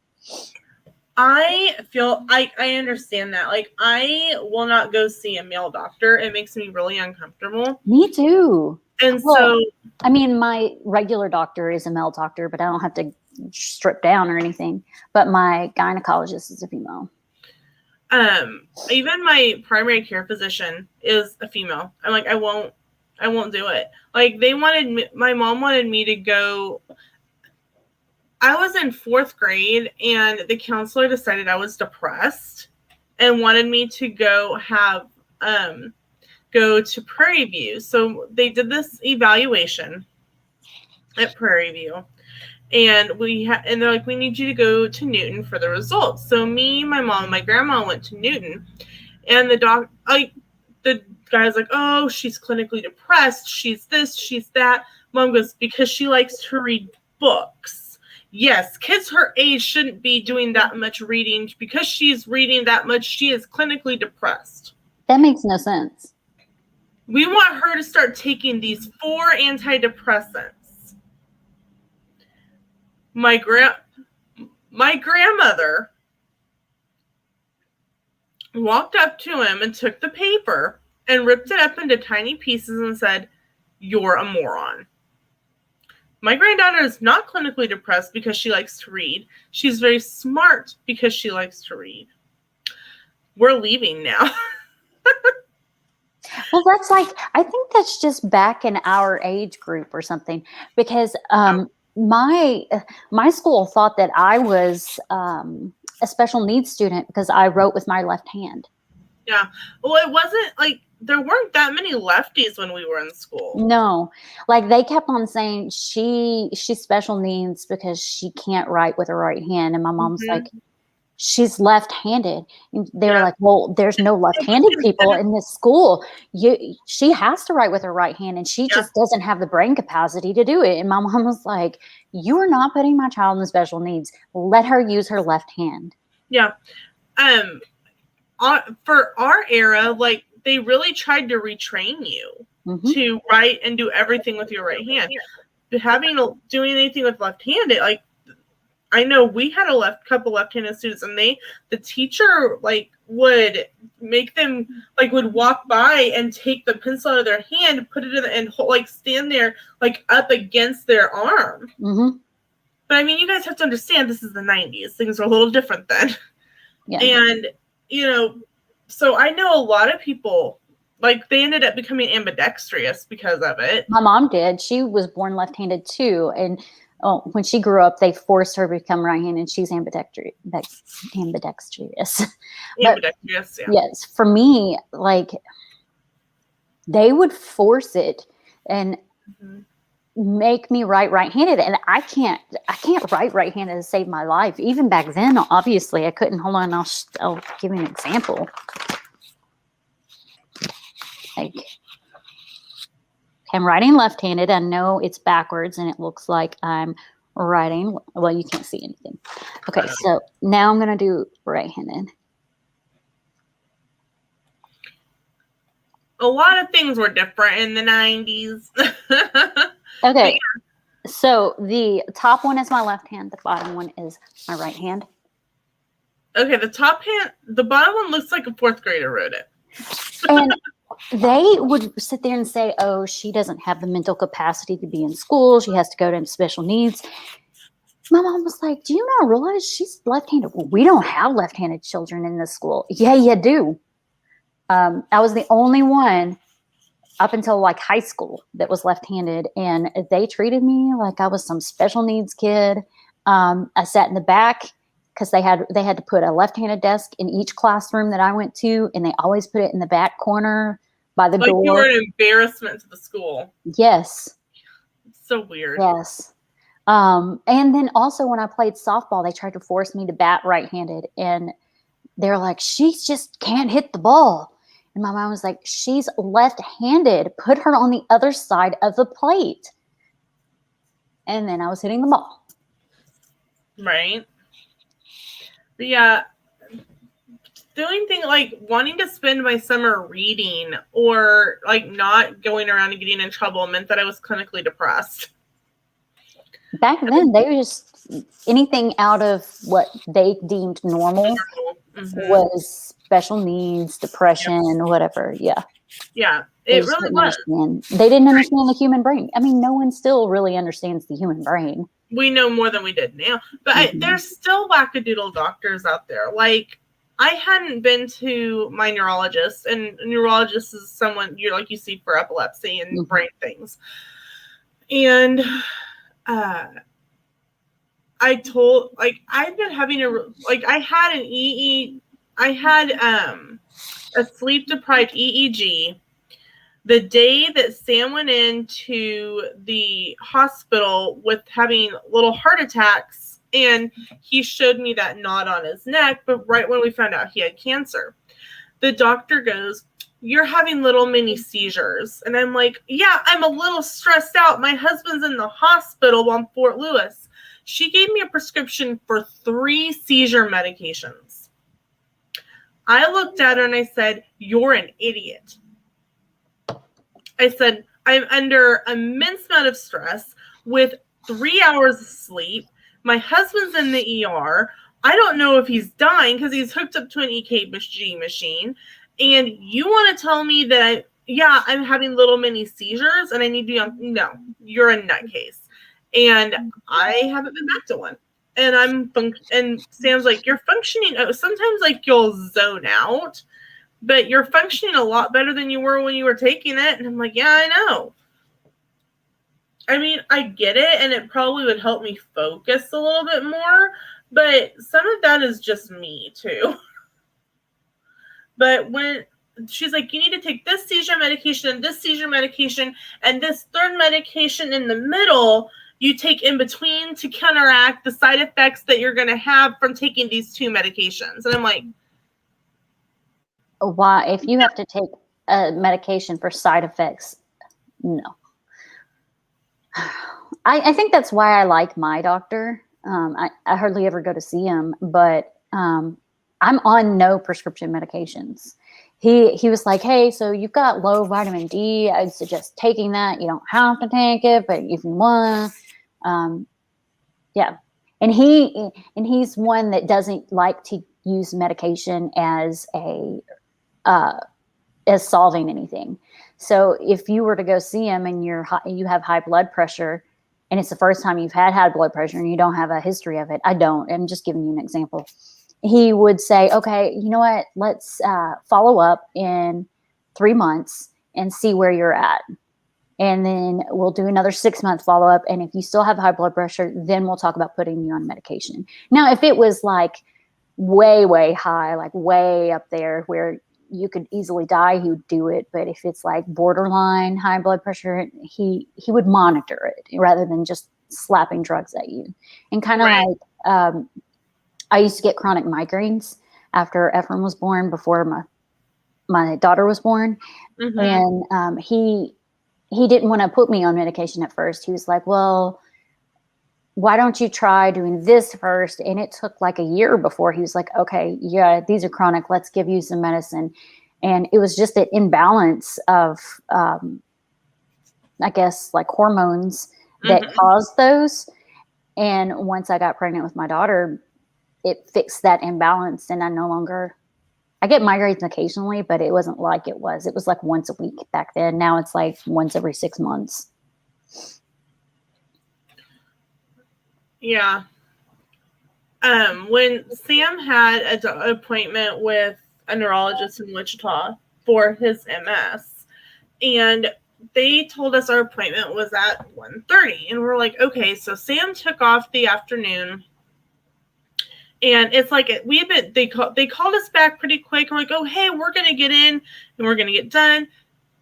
I feel I understand that. Like, I will not go see a male doctor. It makes me really uncomfortable. Me too. And Well, I mean, my regular doctor is a male doctor, but I don't have to strip down or anything. But my gynecologist is a female. Even my primary care physician is a female. I'm like, I won't do it. Like, my mom wanted me to go. I was in 4th grade and the counselor decided I was depressed and wanted me to go to Prairie View. So they did this evaluation at Prairie View. And and they're like, we need you to go to Newton for the results. So me, my mom, and my grandma went to Newton, and the guy's like, oh, she's clinically depressed. She's this, she's that. Mom goes, because she likes to read books. Yes, kids her age shouldn't be doing that much reading. Because she's reading that much, she is clinically depressed. That makes no sense. We want her to start taking these 4 antidepressants. My grandmother walked up to him and took the paper and ripped it up into tiny pieces and said, "You're a moron." My granddaughter is not clinically depressed because she likes to read. She's very smart because she likes to read. We're leaving now. Well, that's like, I think that's just back in our age group or something, because my school thought that I was a special needs student because I wrote with my left hand. Yeah. Well, it wasn't like there weren't that many lefties when we were in school. No, like they kept on saying she's special needs because she can't write with her right hand, and my mom's like, she's left-handed. And they were like, well, there's no left-handed people in this school. She has to write with her right hand, and she just doesn't have the brain capacity to do it. And my mom was like, you are not putting my child in special needs. Let her use her left hand. Yeah. For our era, like, they really tried to retrain you to write and do everything with your right hand. Doing anything with left-handed, like, I know we had a couple left-handed students, and the teacher like would make them like would walk by and take the pencil out of their hand, put it in and like stand there like up against their arm. But I mean, you guys have to understand, this is the 90s. Things are a little different then. Yeah. And so I know a lot of people, like, they ended up becoming ambidextrous because of it. My mom did. She was born left-handed too, and Oh, when she grew up, they forced her to become right-handed, and she's ambidextrous. But Ambidextrous, yeah. yes, for me, like they would force it and Mhm. make me write right-handed, and I can't write right-handed to save my life. Even back then, obviously, I couldn't. Hold on, I'll give you an example. Like, I'm writing left-handed. I know it's backwards, and it looks like I'm writing. Well, you can't see anything. Okay, so now I'm gonna do right-handed. A lot of things were different in the 90s. Okay, so the top one is my left hand. The bottom one is my right hand. Okay, the bottom one looks like a fourth grader wrote it. And they would sit there and say, oh, she doesn't have the mental capacity to be in school. She has to go to special needs. My mom was like, do you not realize she's left-handed? Well, we don't have left-handed children in this school. Yeah, you do. I was the only one up until like high school that was left-handed, and they treated me like I was some special needs kid. I sat in the back because they had to put a left-handed desk in each classroom that I went to, and they always put it in the back corner by the Like door. you were an embarrassment to the school. Yes. It's so weird. Yes. And then also when I played softball, they tried to force me to bat right-handed, and they're like, she just can't hit the ball. And my mom was like, she's left-handed. Put her on the other side of the plate. And then I was hitting the ball. Right. But yeah. Doing things like wanting to spend my summer reading or like not going around and getting in trouble meant that I was clinically depressed. Back then, they were just anything out of what they deemed normal was special needs, depression, whatever. Yeah. Yeah, it really was. They didn't understand the human brain. I mean, no one still really understands the human brain. We know more than we did now. But there's still wackadoodle doctors out there. Like, I hadn't been to my neurologist, and a neurologist is someone you see for epilepsy and brain things. And I've been having I had a sleep deprived EEG the day that Sam went into the hospital with having little heart attacks, and he showed me that knot on his neck, but right when we found out he had cancer, the doctor goes, you're having little mini seizures. And I'm like, yeah, I'm a little stressed out. My husband's in the hospital on Fort Lewis. She gave me a prescription for 3 seizure medications. I looked at her and I said, you're an idiot. I said, I'm under immense amount of stress with 3 hours of sleep. My husband's in the ER. I don't know if he's dying because he's hooked up to an EKG machine. And you want to tell me that, I'm having little mini seizures and I need to be on. No, you're a nutcase. And I haven't been back to one. And and Sam's like, you're functioning. Sometimes like you'll zone out, but you're functioning a lot better than you were when you were taking it. And I'm like, yeah, I know. I mean, I get it. And it probably would help me focus a little bit more. But some of that is just me too. But when she's like, you need to take this seizure medication and this seizure medication and this third medication in the middle, you take in between to counteract the side effects that you're going to have from taking these 2 medications. And I'm like, why? If you have to take a medication for side effects, no. I think that's why I like my doctor. I hardly ever go to see him, but I'm on no prescription medications. He was like, hey, so you've got low vitamin D. I'd suggest taking that. You don't have to take it, but if you want, yeah. And he's one that doesn't like to use medication as solving anything. So if you were to go see him and you have high blood pressure, and it's the first time you've had high blood pressure and you don't have a history of it, I'm just giving you an example. He would say, okay, you know what? Let's follow up in 3 months and see where you're at. And then we'll do another 6-month follow-up. And if you still have high blood pressure, then we'll talk about putting you on medication. Now, if it was like way, way high, like way up there where you could easily die, he would do it. But if it's like borderline high blood pressure, he would monitor it rather than just slapping drugs at you. And kind of like, I used to get chronic migraines after Ephraim was born, before my daughter was born. And he didn't want to put me on medication at first. He was like, well, why don't you try doing this first? And it took like a year before he was like, okay, yeah, these are chronic. Let's give you some medicine. And it was just an imbalance of, I guess, like hormones that caused those. And once I got pregnant with my daughter, it fixed that imbalance. And I get migraines occasionally, but it wasn't like it was. It was like once a week back then. Now it's like once every 6 months. Yeah. When Sam had an appointment with a neurologist in Wichita for his MS, and they told us our appointment was at 1:30, and we're like, okay, so Sam took off the afternoon, and it's like they called us back pretty quick. We're like, oh, hey, we're gonna get in and we're gonna get done,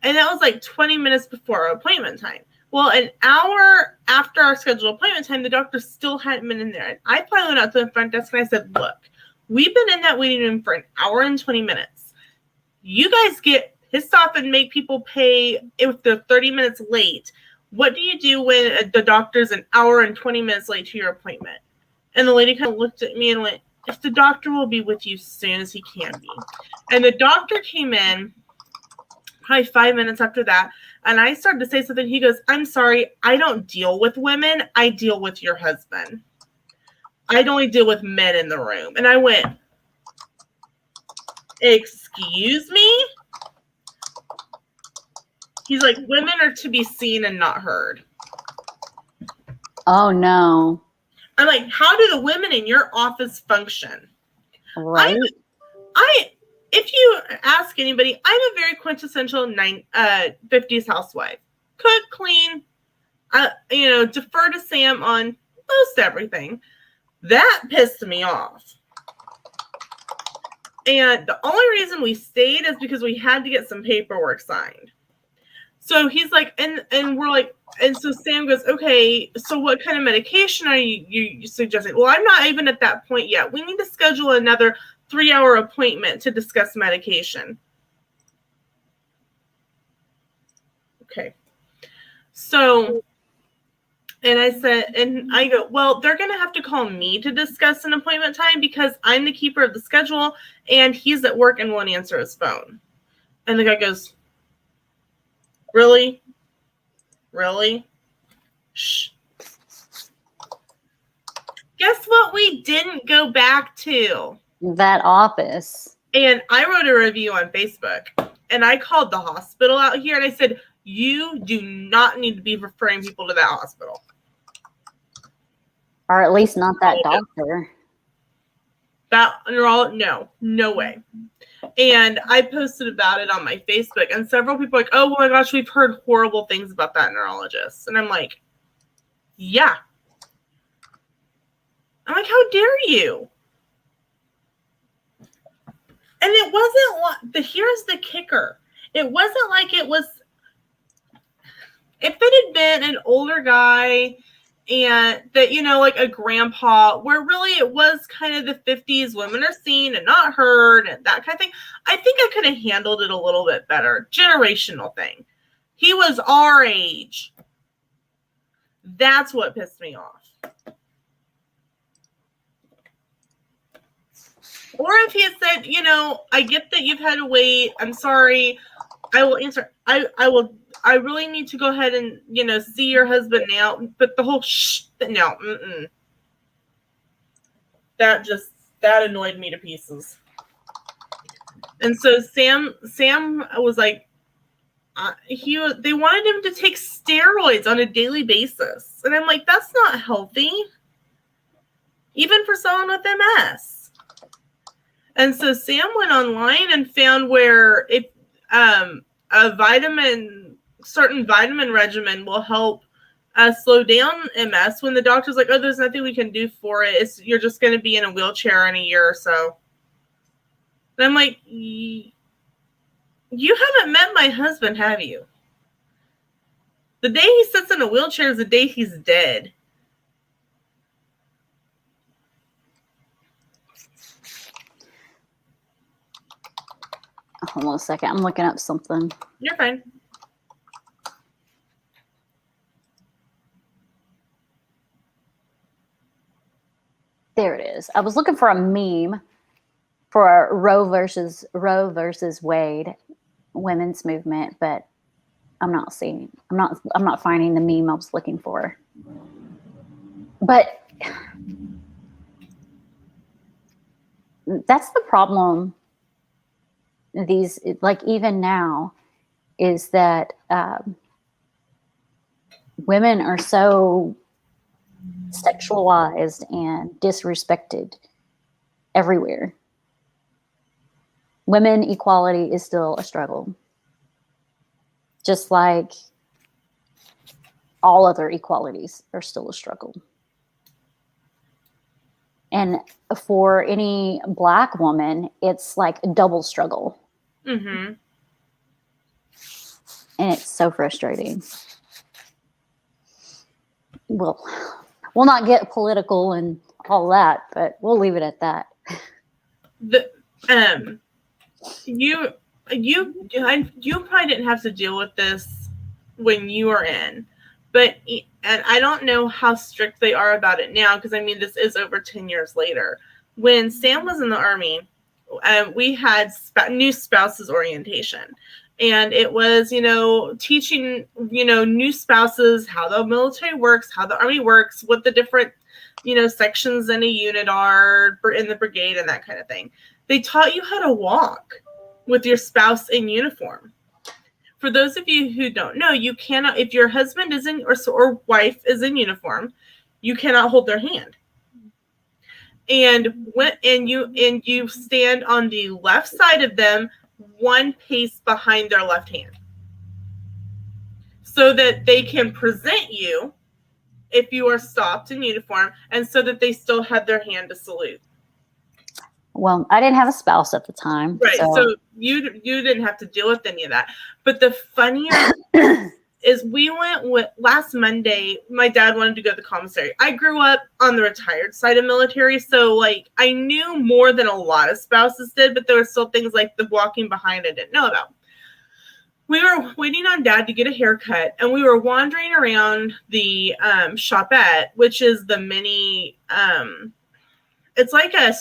and that was like 20 minutes before our appointment time. Well, an hour after our scheduled appointment time, the doctor still hadn't been in there. And I finally went out to the front desk and I said, look, we've been in that waiting room for an hour and 20 minutes. You guys get pissed off and make people pay if they're 30 minutes late. What do you do when the doctor's an hour and 20 minutes late to your appointment? And the lady kind of looked at me and went, if the doctor will be with you as soon as he can be. And the doctor came in probably 5 minutes after that. And I started to say something. He goes, I'm sorry, I don't deal with women. I deal with your husband. I only deal with men in the room. And I went, excuse me? He's like, women are to be seen and not heard. Oh, no. I'm like, how do the women in your office function? Right. If you ask anybody, I'm a very quintessential 50s housewife. Cook, clean, defer to Sam on most everything. That pissed me off. And the only reason we stayed is because we had to get some paperwork signed. So he's like, and we're like, and so Sam goes, okay, so what kind of medication are you suggesting? Well, I'm not even at that point yet. We need to schedule another 3-hour appointment to discuss medication. Okay. So, and I said, and I go, well, they're going to have to call me to discuss an appointment time because I'm the keeper of the schedule and he's at work and won't answer his phone. And the guy goes, really? Really? Shh. Guess what we didn't go back to? That office. And I wrote a review on Facebook and I called the hospital out here and I said, you do not need to be referring people to that hospital. Or at least not that doctor. No way. And I posted about it on my Facebook and several people were like, oh my gosh, we've heard horrible things about that neurologist. And I'm like, yeah. I'm like, how dare you? And it wasn't here's the kicker. It wasn't like it was, if it had been an older guy and that, like a grandpa, where really it was kind of the 50s, women are seen and not heard and that kind of thing, I think I could have handled it a little bit better. Generational thing. He was our age. That's what pissed me off. Or if he had said, I get that you've had to wait. I'm sorry. I will answer. I really need to go ahead and, see your husband now. But the whole no. That annoyed me to pieces. And so Sam was like, they wanted him to take steroids on a daily basis. And I'm like, that's not healthy. Even for someone with MS. And so Sam went online and found where a vitamin certain vitamin regimen will help slow down MS, when the doctor's like, oh, there's nothing we can do for it. You're just going to be in a wheelchair in a year or so. And I'm like, you haven't met my husband, have you? The day he sits in a wheelchair is the day he's dead. Hold on a second. I'm looking up something. You're fine. There it is. I was looking for a meme for Roe versus Wade women's movement, but I'm not finding the meme I was looking for. But that's the problem. These, like, even now, is that women are so sexualized and disrespected everywhere. Women equality is still a struggle, just like all other equalities are still a struggle. And for any Black woman, it's like a double struggle. Mm-hmm. And it's so frustrating. Well, we'll not get political and all that, but we'll leave it at that. You probably didn't have to deal with this when you were in, and I don't know how strict they are about it now, because I mean, this is over 10 years later. When Sam was in the Army, we had new spouses orientation, and it was, teaching, new spouses how the military works, how the Army works, what the different, sections in a unit are in the brigade and that kind of thing. They taught you how to walk with your spouse in uniform. For those of you who don't know, you cannot, if your husband is in or wife is in uniform, you cannot hold their hand. And you stand on the left side of them, one pace behind their left hand, so that they can present you if you are stopped in uniform, and so that they still have their hand to salute. Well, I didn't have a spouse at the time. Right. So you didn't have to deal with any of that. But the funnier is, we went with last Monday, my dad wanted to go to the commissary. I grew up on the retired side of military, so like I knew more than a lot of spouses did, but there were still things like the walking behind I didn't know about. We were waiting on Dad to get a haircut, and we were wandering around the Shopette, which is the mini it's like a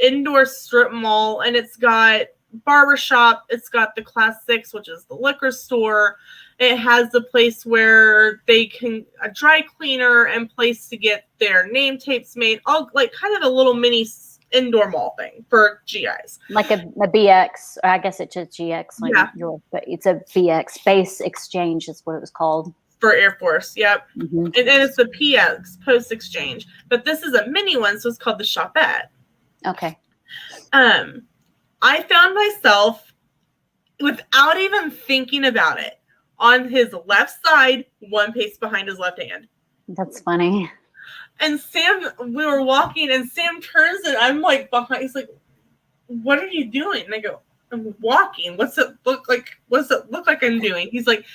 indoor strip mall, and it's got barbershop, it's got the Class 6, which is the liquor store. It has the place where they can, a dry cleaner and place to get their name tapes made, all like kind of a little mini indoor mall thing for GIs. Like a BX, or I guess it's just GX, like but it's a BX, base exchange is what it was called. For Air Force, yep. Mm-hmm. And it's the PX, post exchange. But this is a mini one, so it's called the Shopette. Okay. I found myself, without even thinking about it, on his left side, one pace behind his left hand. That's funny. And Sam, we were walking, and Sam turns, and I'm like behind. He's like, "What are you doing?" And I go, "I'm walking. What's it look like? What's it look like I'm doing?" He's like,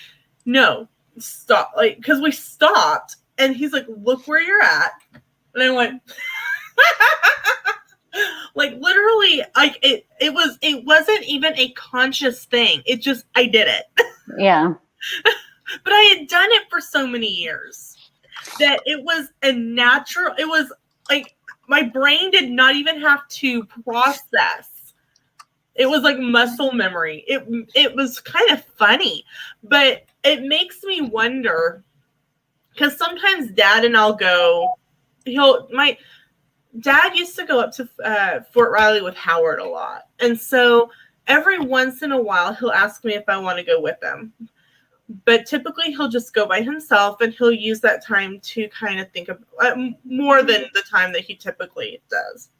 "No, stop!" Like, because we stopped, and he's like, "Look where you're at." And I went, like, literally, like it wasn't even a conscious thing. It just, I did it. Yeah. But I had done it for so many years that it was a natural, it was like my brain did not even have to process. It was like muscle memory. It was kind of funny, but it makes me wonder, because sometimes Dad and I'll go, my dad used to go up to Fort Riley with Howard a lot. And so every once in a while, he'll ask me if I want to go with him. But typically he'll just go by himself, and he'll use that time to kind of think of more than the time that he typically does.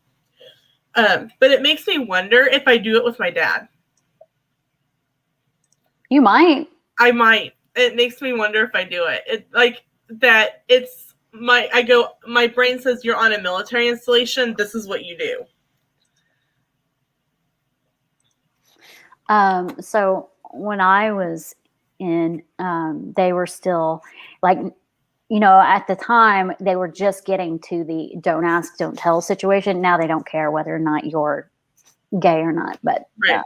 But it makes me wonder if I do it with my dad. You might. I might. it makes me wonder if I do it. It like that. It's my brain says you're on a military installation. This is what you do. So when I was in, they were still like, at the time they were just getting to the don't ask, don't tell situation. Now they don't care whether or not you're gay or not. But, Right.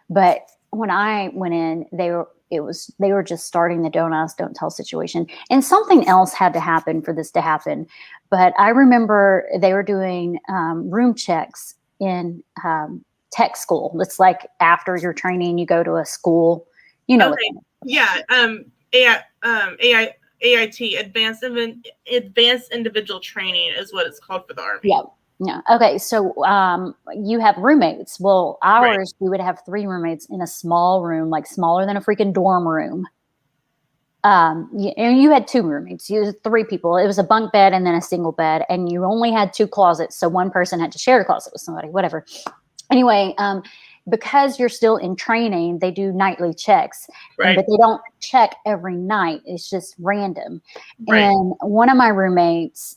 But when I went in, they were just starting the don't ask, don't tell situation. And something else had to happen for this to happen. But I remember they were doing room checks in tech school. It's like after your training, you go to a school, Okay. Yeah. AIT, Advanced Individual Training is what it's called for the Army. Yeah. Yeah. Okay. So you have roommates. Well, ours, we would have 3 roommates in a small room, like smaller than a freaking dorm room. And you had 2 roommates. You had 3 people. It was a bunk bed and then a single bed, and you only had 2 closets. So one person had to share a closet with somebody, whatever. Anyway, because you're still in training, they do nightly checks, Right. but they don't check every night. It's just random. Right. And one of my roommates,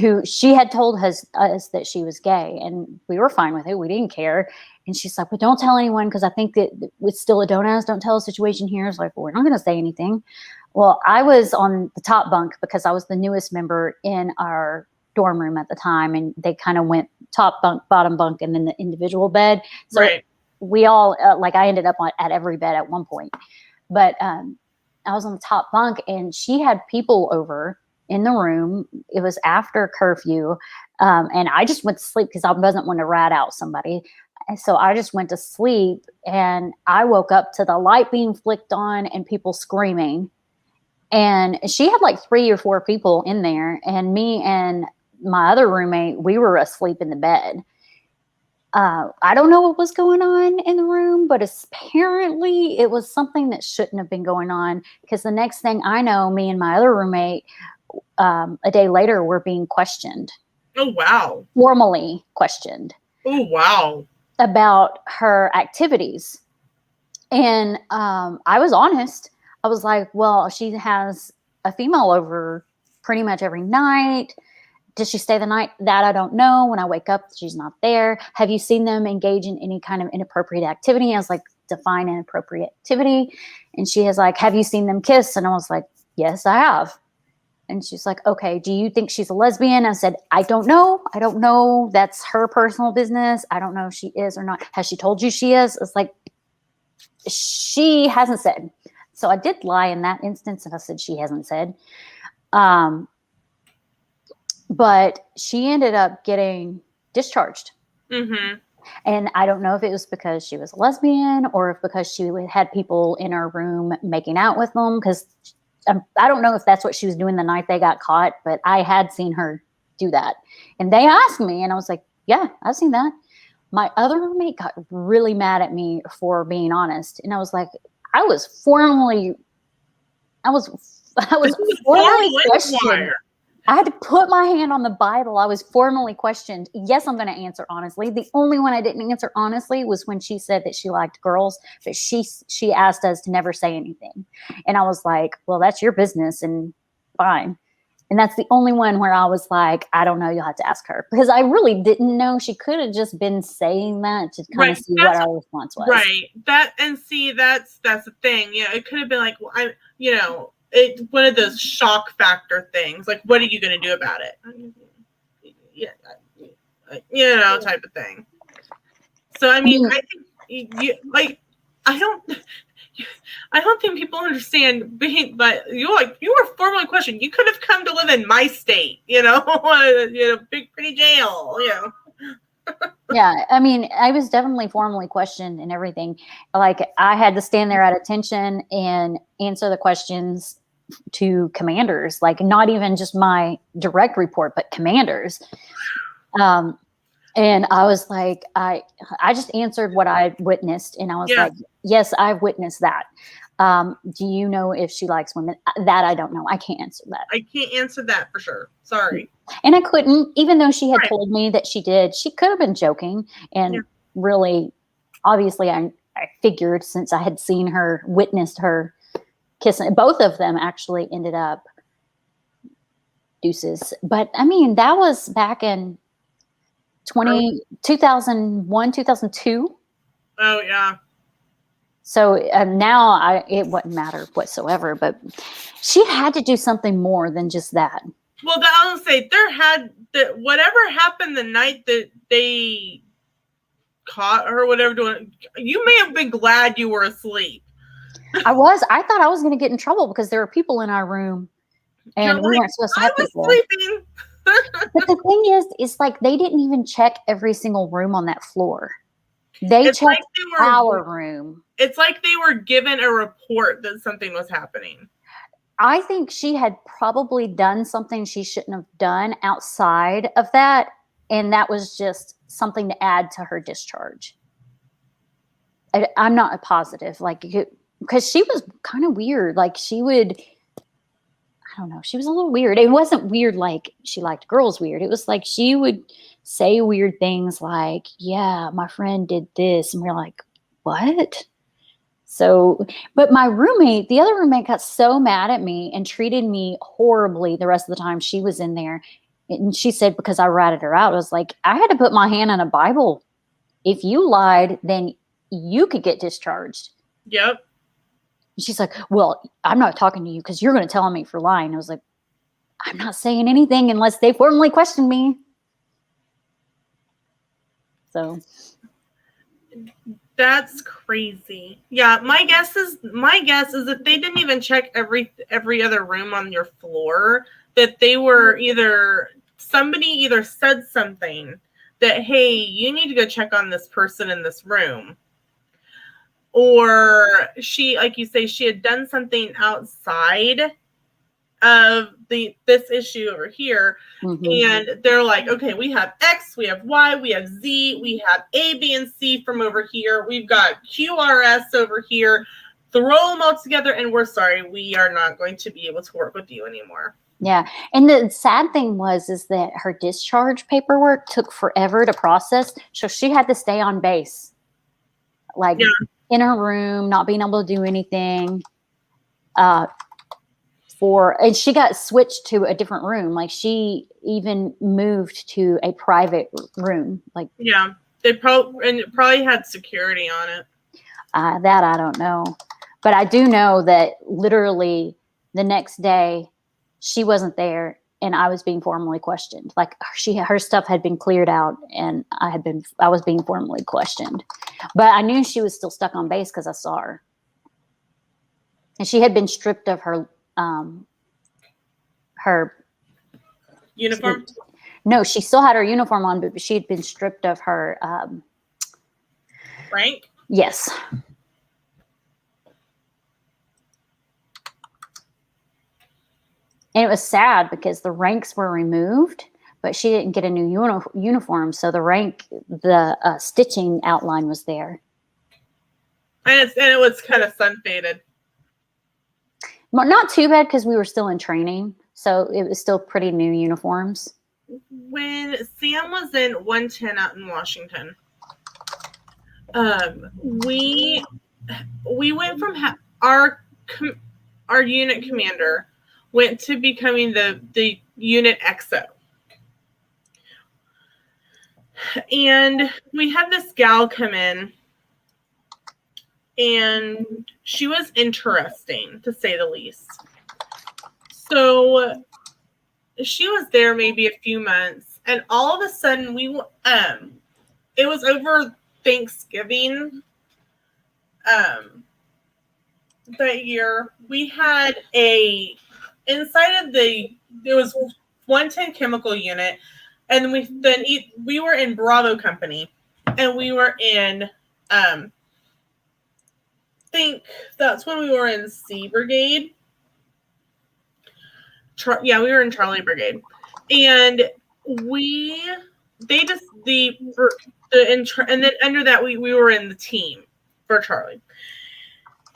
who she had told us that she was gay, and we were fine with it. We didn't care. And she's like, but don't tell anyone, because I think that it's still a don't ask, don't tell situation here. It's like, well, we're not going to say anything. Well, I was on the top bunk because I was the newest member in our dorm room at the time, and they kind of went top bunk, bottom bunk, and then the individual bed. So Right. we all I ended up at every bed at one point. But I was on the top bunk, and she had people over in the room. It was after curfew, and I just went to sleep because I wasn't want to rat out somebody. And so I just went to sleep, and I woke up to the light being flicked on and people screaming. And she had like 3 or 4 people in there, and me and my other roommate, we were asleep in the bed. I don't know what was going on in the room, but apparently it was something that shouldn't have been going on, because the next thing I know, me and my other roommate, a day later, were being questioned. Oh, wow. Formally questioned. Oh, wow. About her activities. And I was honest. I was like, well, she has a female over pretty much every night. Does she stay the night? That I don't know. When I wake up, she's not there. Have you seen them engage in any kind of inappropriate activity? I was like, define inappropriate activity. And she is like, have you seen them kiss? And I was like, yes, I have. And she's like, okay, do you think she's a lesbian? I said, I don't know. I don't know. That's her personal business. I don't know if she is or not. Has she told you she is? It's like, she hasn't said. So I did lie in that instance, and I said she hasn't said. But she ended up getting discharged. Mm-hmm. And I don't know if it was because she was a lesbian or if because she had people in her room making out with them, because I don't know if that's what she was doing the night they got caught, but I had seen her do that. And they asked me, and I was like, yeah, I've seen that. My other roommate got really mad at me for being honest. And I was like, I was formally questioned. I had to put my hand on the Bible. I was formally questioned. Yes, I'm going to answer honestly. The only one I didn't answer honestly was when she said that she liked girls, but she asked us to never say anything. And I was like, well, that's your business, and fine. And that's the only one where I was like, I don't know, you'll have to ask her. Because I really didn't know. She could have just been saying that to kind of see what our response was. Right. That's the thing. Yeah, it could have been like, well, it's one of those shock factor things. Like, what are you going to do about it? Yeah, type of thing. So, I mean, I think I don't think people understand but you were formally questioned. You could have come to live in my state, big pretty jail, Yeah, I mean, I was definitely formally questioned and everything. Like, I had to stand there at attention and answer the questions to commanders, like not even just my direct report, but commanders. And I was like, I just answered what I witnessed, and I was like, yes, I've witnessed that. Do you know if she likes women? That I don't know. I can't answer that. I can't answer that for sure. Sorry. And I couldn't, even though she had told me that she did. She could have been joking, and really, obviously, I figured since I had seen her, witnessed her kissing. Both of them actually ended up deuces. But I mean, that was back in 2001, 2002. Oh yeah. So now it wouldn't matter whatsoever, but she had to do something more than just that. Well, I'll say whatever happened the night that they caught her, whatever doing, you may have been glad you were asleep. I thought I was going to get in trouble because there were people in our room and we weren't supposed to have people. Sleeping. But the thing is like they didn't even check every single room on that floor. They checked like our room. It's like they were given a report that something was happening. I think she had probably done something she shouldn't have done outside of that. And that was just something to add to her discharge. I'm not positive, because she was kind of weird. Like she would, I don't know, she was a little weird. It wasn't weird like she liked girls weird. It was like she would say weird things like, yeah, my friend did this. And we're like, what? So, but the other roommate got so mad at me and treated me horribly the rest of the time she was in there. And she said, because I ratted her out, I was like, I had to put my hand on a Bible. If you lied, then you could get discharged. Yep. And she's like, well, I'm not talking to you because you're going to tell me for lying. I was like, I'm not saying anything unless they formally question me. So. That's crazy. Yeah, my guess is that they didn't even check every other room on your floor, that they were somebody either said something that, hey, you need to go check on this person in this room. Or she, like you say, she had done something outside of this issue over here. Mm-hmm. And they're like, okay, we have X, we have Y, we have Z, we have A, B, and C from over here. We've got QRS over here. Throw them all together, and we're sorry, we are not going to be able to work with you anymore. Yeah. And the sad thing is that her discharge paperwork took forever to process. So she had to stay on base, in her room, not being able to do anything. And she got switched to a different room. Like she even moved to a private room. They probably had security on it. That I don't know. But I do know that literally the next day she wasn't there and I was being formally questioned. Like her stuff had been cleared out and I was being formally questioned. But I knew she was still stuck on base because I saw her. And she had been stripped of her uniform. No, she still had her uniform on, but she had been stripped of her rank. Yes. And it was sad because the ranks were removed, but she didn't get a new uniform. So the stitching outline was there. And it was kind of sun faded. Not too bad because we were still in training. So it was still pretty new uniforms. When Sam was in 110 out in Washington, we went from our unit commander went to becoming the unit XO. And we had this gal come in, and she was interesting, to say the least. So she was there maybe a few months, and all of a sudden it was over Thanksgiving that year. We had inside of there was 110 chemical unit, and we were in Bravo Company, and we were in I think that's when we were in C Brigade. We were in Charlie Brigade, and and then under that we were in the team for Charlie.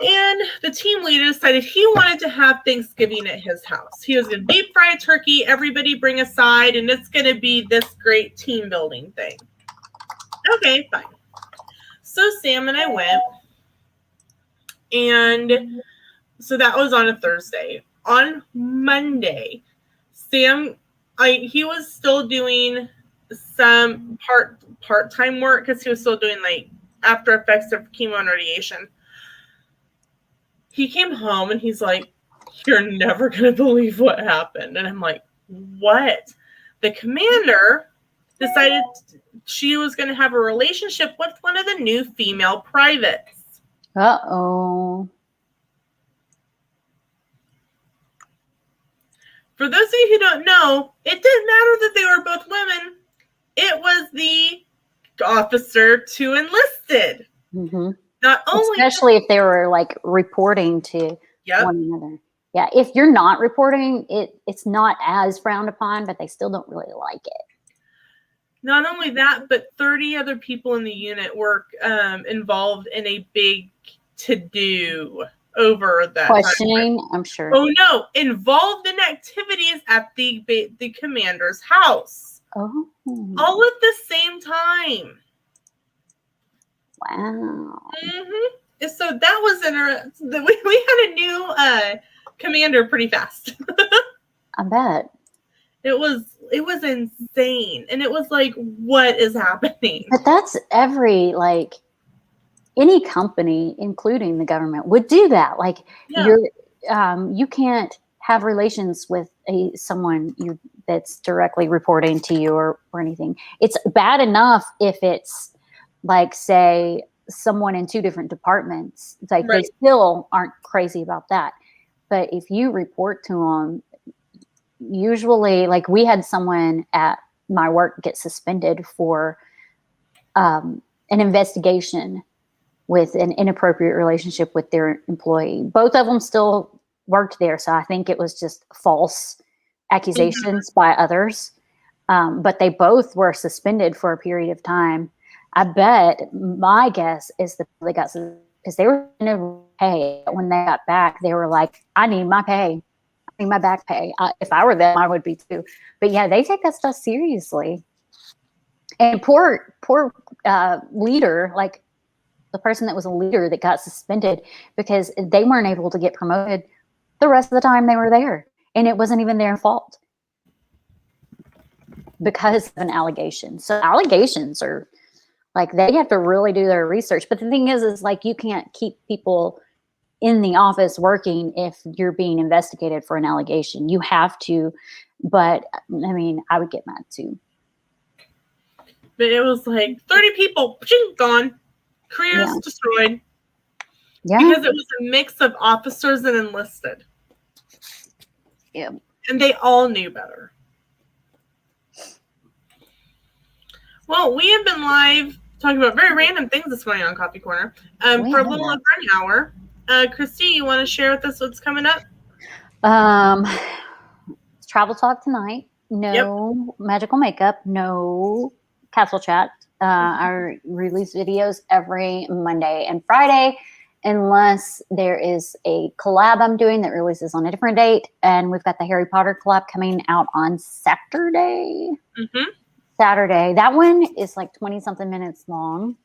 And the team leader decided he wanted to have Thanksgiving at his house. He was going to deep fry a turkey, everybody bring a side, and it's going to be this great team building thing. Okay, fine. So Sam and I went, And so that was on a Thursday. On Monday, Sam, he was still doing some part-time work because he was still doing like after effects of chemo and radiation. He came home and he's like, "You're never gonna believe what happened." And I'm like, "What?" The commander decided she was going to have a relationship with one of the new female privates. Uh-oh. For those of you who don't know, it didn't matter that they were both women. It was the officer to enlisted. Mm-hmm. Not only, especially if they were like reporting to one another. Yeah, if you're not reporting, it's not as frowned upon, but they still don't really like it. Not only that, but 30 other people in the unit were involved in a big to-do over that questioning time. I'm sure. Oh no, involved in activities at the commander's house. Oh, all at the same time. Wow. Mm-hmm. So that was interesting. We had a new commander pretty fast. I bet. It was insane, and it was like, what is happening? But that's any company, including the government, would do that. Like you can't have relations with someone that's directly reporting to you or anything. It's bad enough if it's like, say, someone in two different departments. It's like They still aren't crazy about that. But if you report to them, usually, like we had someone at my work get suspended for an investigation with an inappropriate relationship with their employee. Both of them still worked there, so I think it was just false accusations by others. But they both were suspended for a period of time. I bet my guess is that they got, because they were going to pay when they got back. They were like, "I need my pay. I need my back pay." If I were them, I would be too. But yeah, they take that stuff seriously. And poor leader, like the person that was a leader that got suspended because they weren't able to get promoted the rest of the time they were there, and it wasn't even their fault because of an allegation. So allegations are like, they have to really do their research. But the thing is like, you can't keep people in the office working if you're being investigated for an allegation. You have to. But I mean, I would get mad too. But it was like 30 people gone, careers destroyed. Yeah, because it was a mix of officers and enlisted. Yeah, and they all knew better. Well, we have been live talking about very random things this morning on Coffee Corner for a little over an hour. Christy, you want to share with us what's coming up? Travel talk tonight. No magical makeup. No castle chat. I release videos every Monday and Friday, unless there is a collab I'm doing that releases on a different date. And we've got the Harry Potter collab coming out on Saturday. Mm-hmm. Saturday. That one is like 20 something minutes long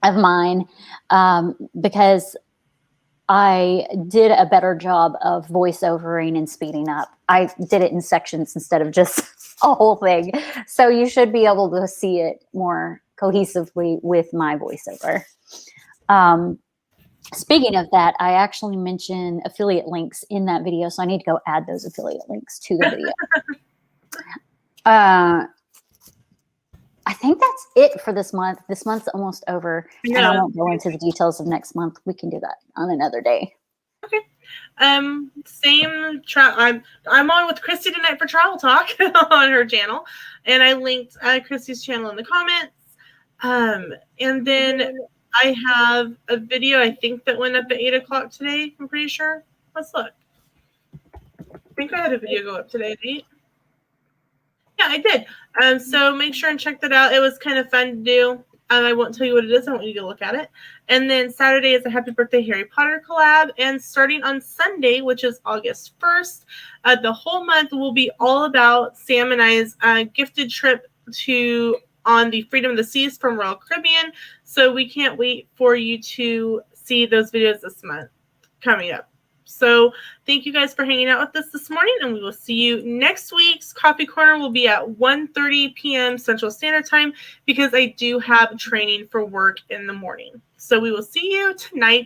of mine, because I did a better job of voiceovering and speeding up. I did it in sections instead of just a whole thing. So you should be able to see it more cohesively with my voiceover. Speaking of that, I actually mentioned affiliate links in that video, so I need to go add those affiliate links to the video. I think that's it for this month. This month's almost over, and I won't go into the details of next month. We can do that on another day. Okay. I'm on with Christy tonight for Travel Talk on her channel, and I linked Christy's channel in the comments. And then I have a video, I think, that went up at 8 o'clock today. I'm pretty sure. Let's look. I think I had a video go up today at 8. Yeah, I did. So make sure and check that out. It was kind of fun to do. I won't tell you what it is. I want you to look at it. And then Saturday is a Happy Birthday Harry Potter collab. And starting on Sunday, which is August 1st, the whole month will be all about Sam and I's gifted trip on the Freedom of the Seas from Royal Caribbean. So we can't wait for you to see those videos this month coming up. So thank you guys for hanging out with us this morning, and we will see you next week's Coffee Corner will be at 1:30 p.m. Central Standard Time because I do have training for work in the morning. So we will see you tonight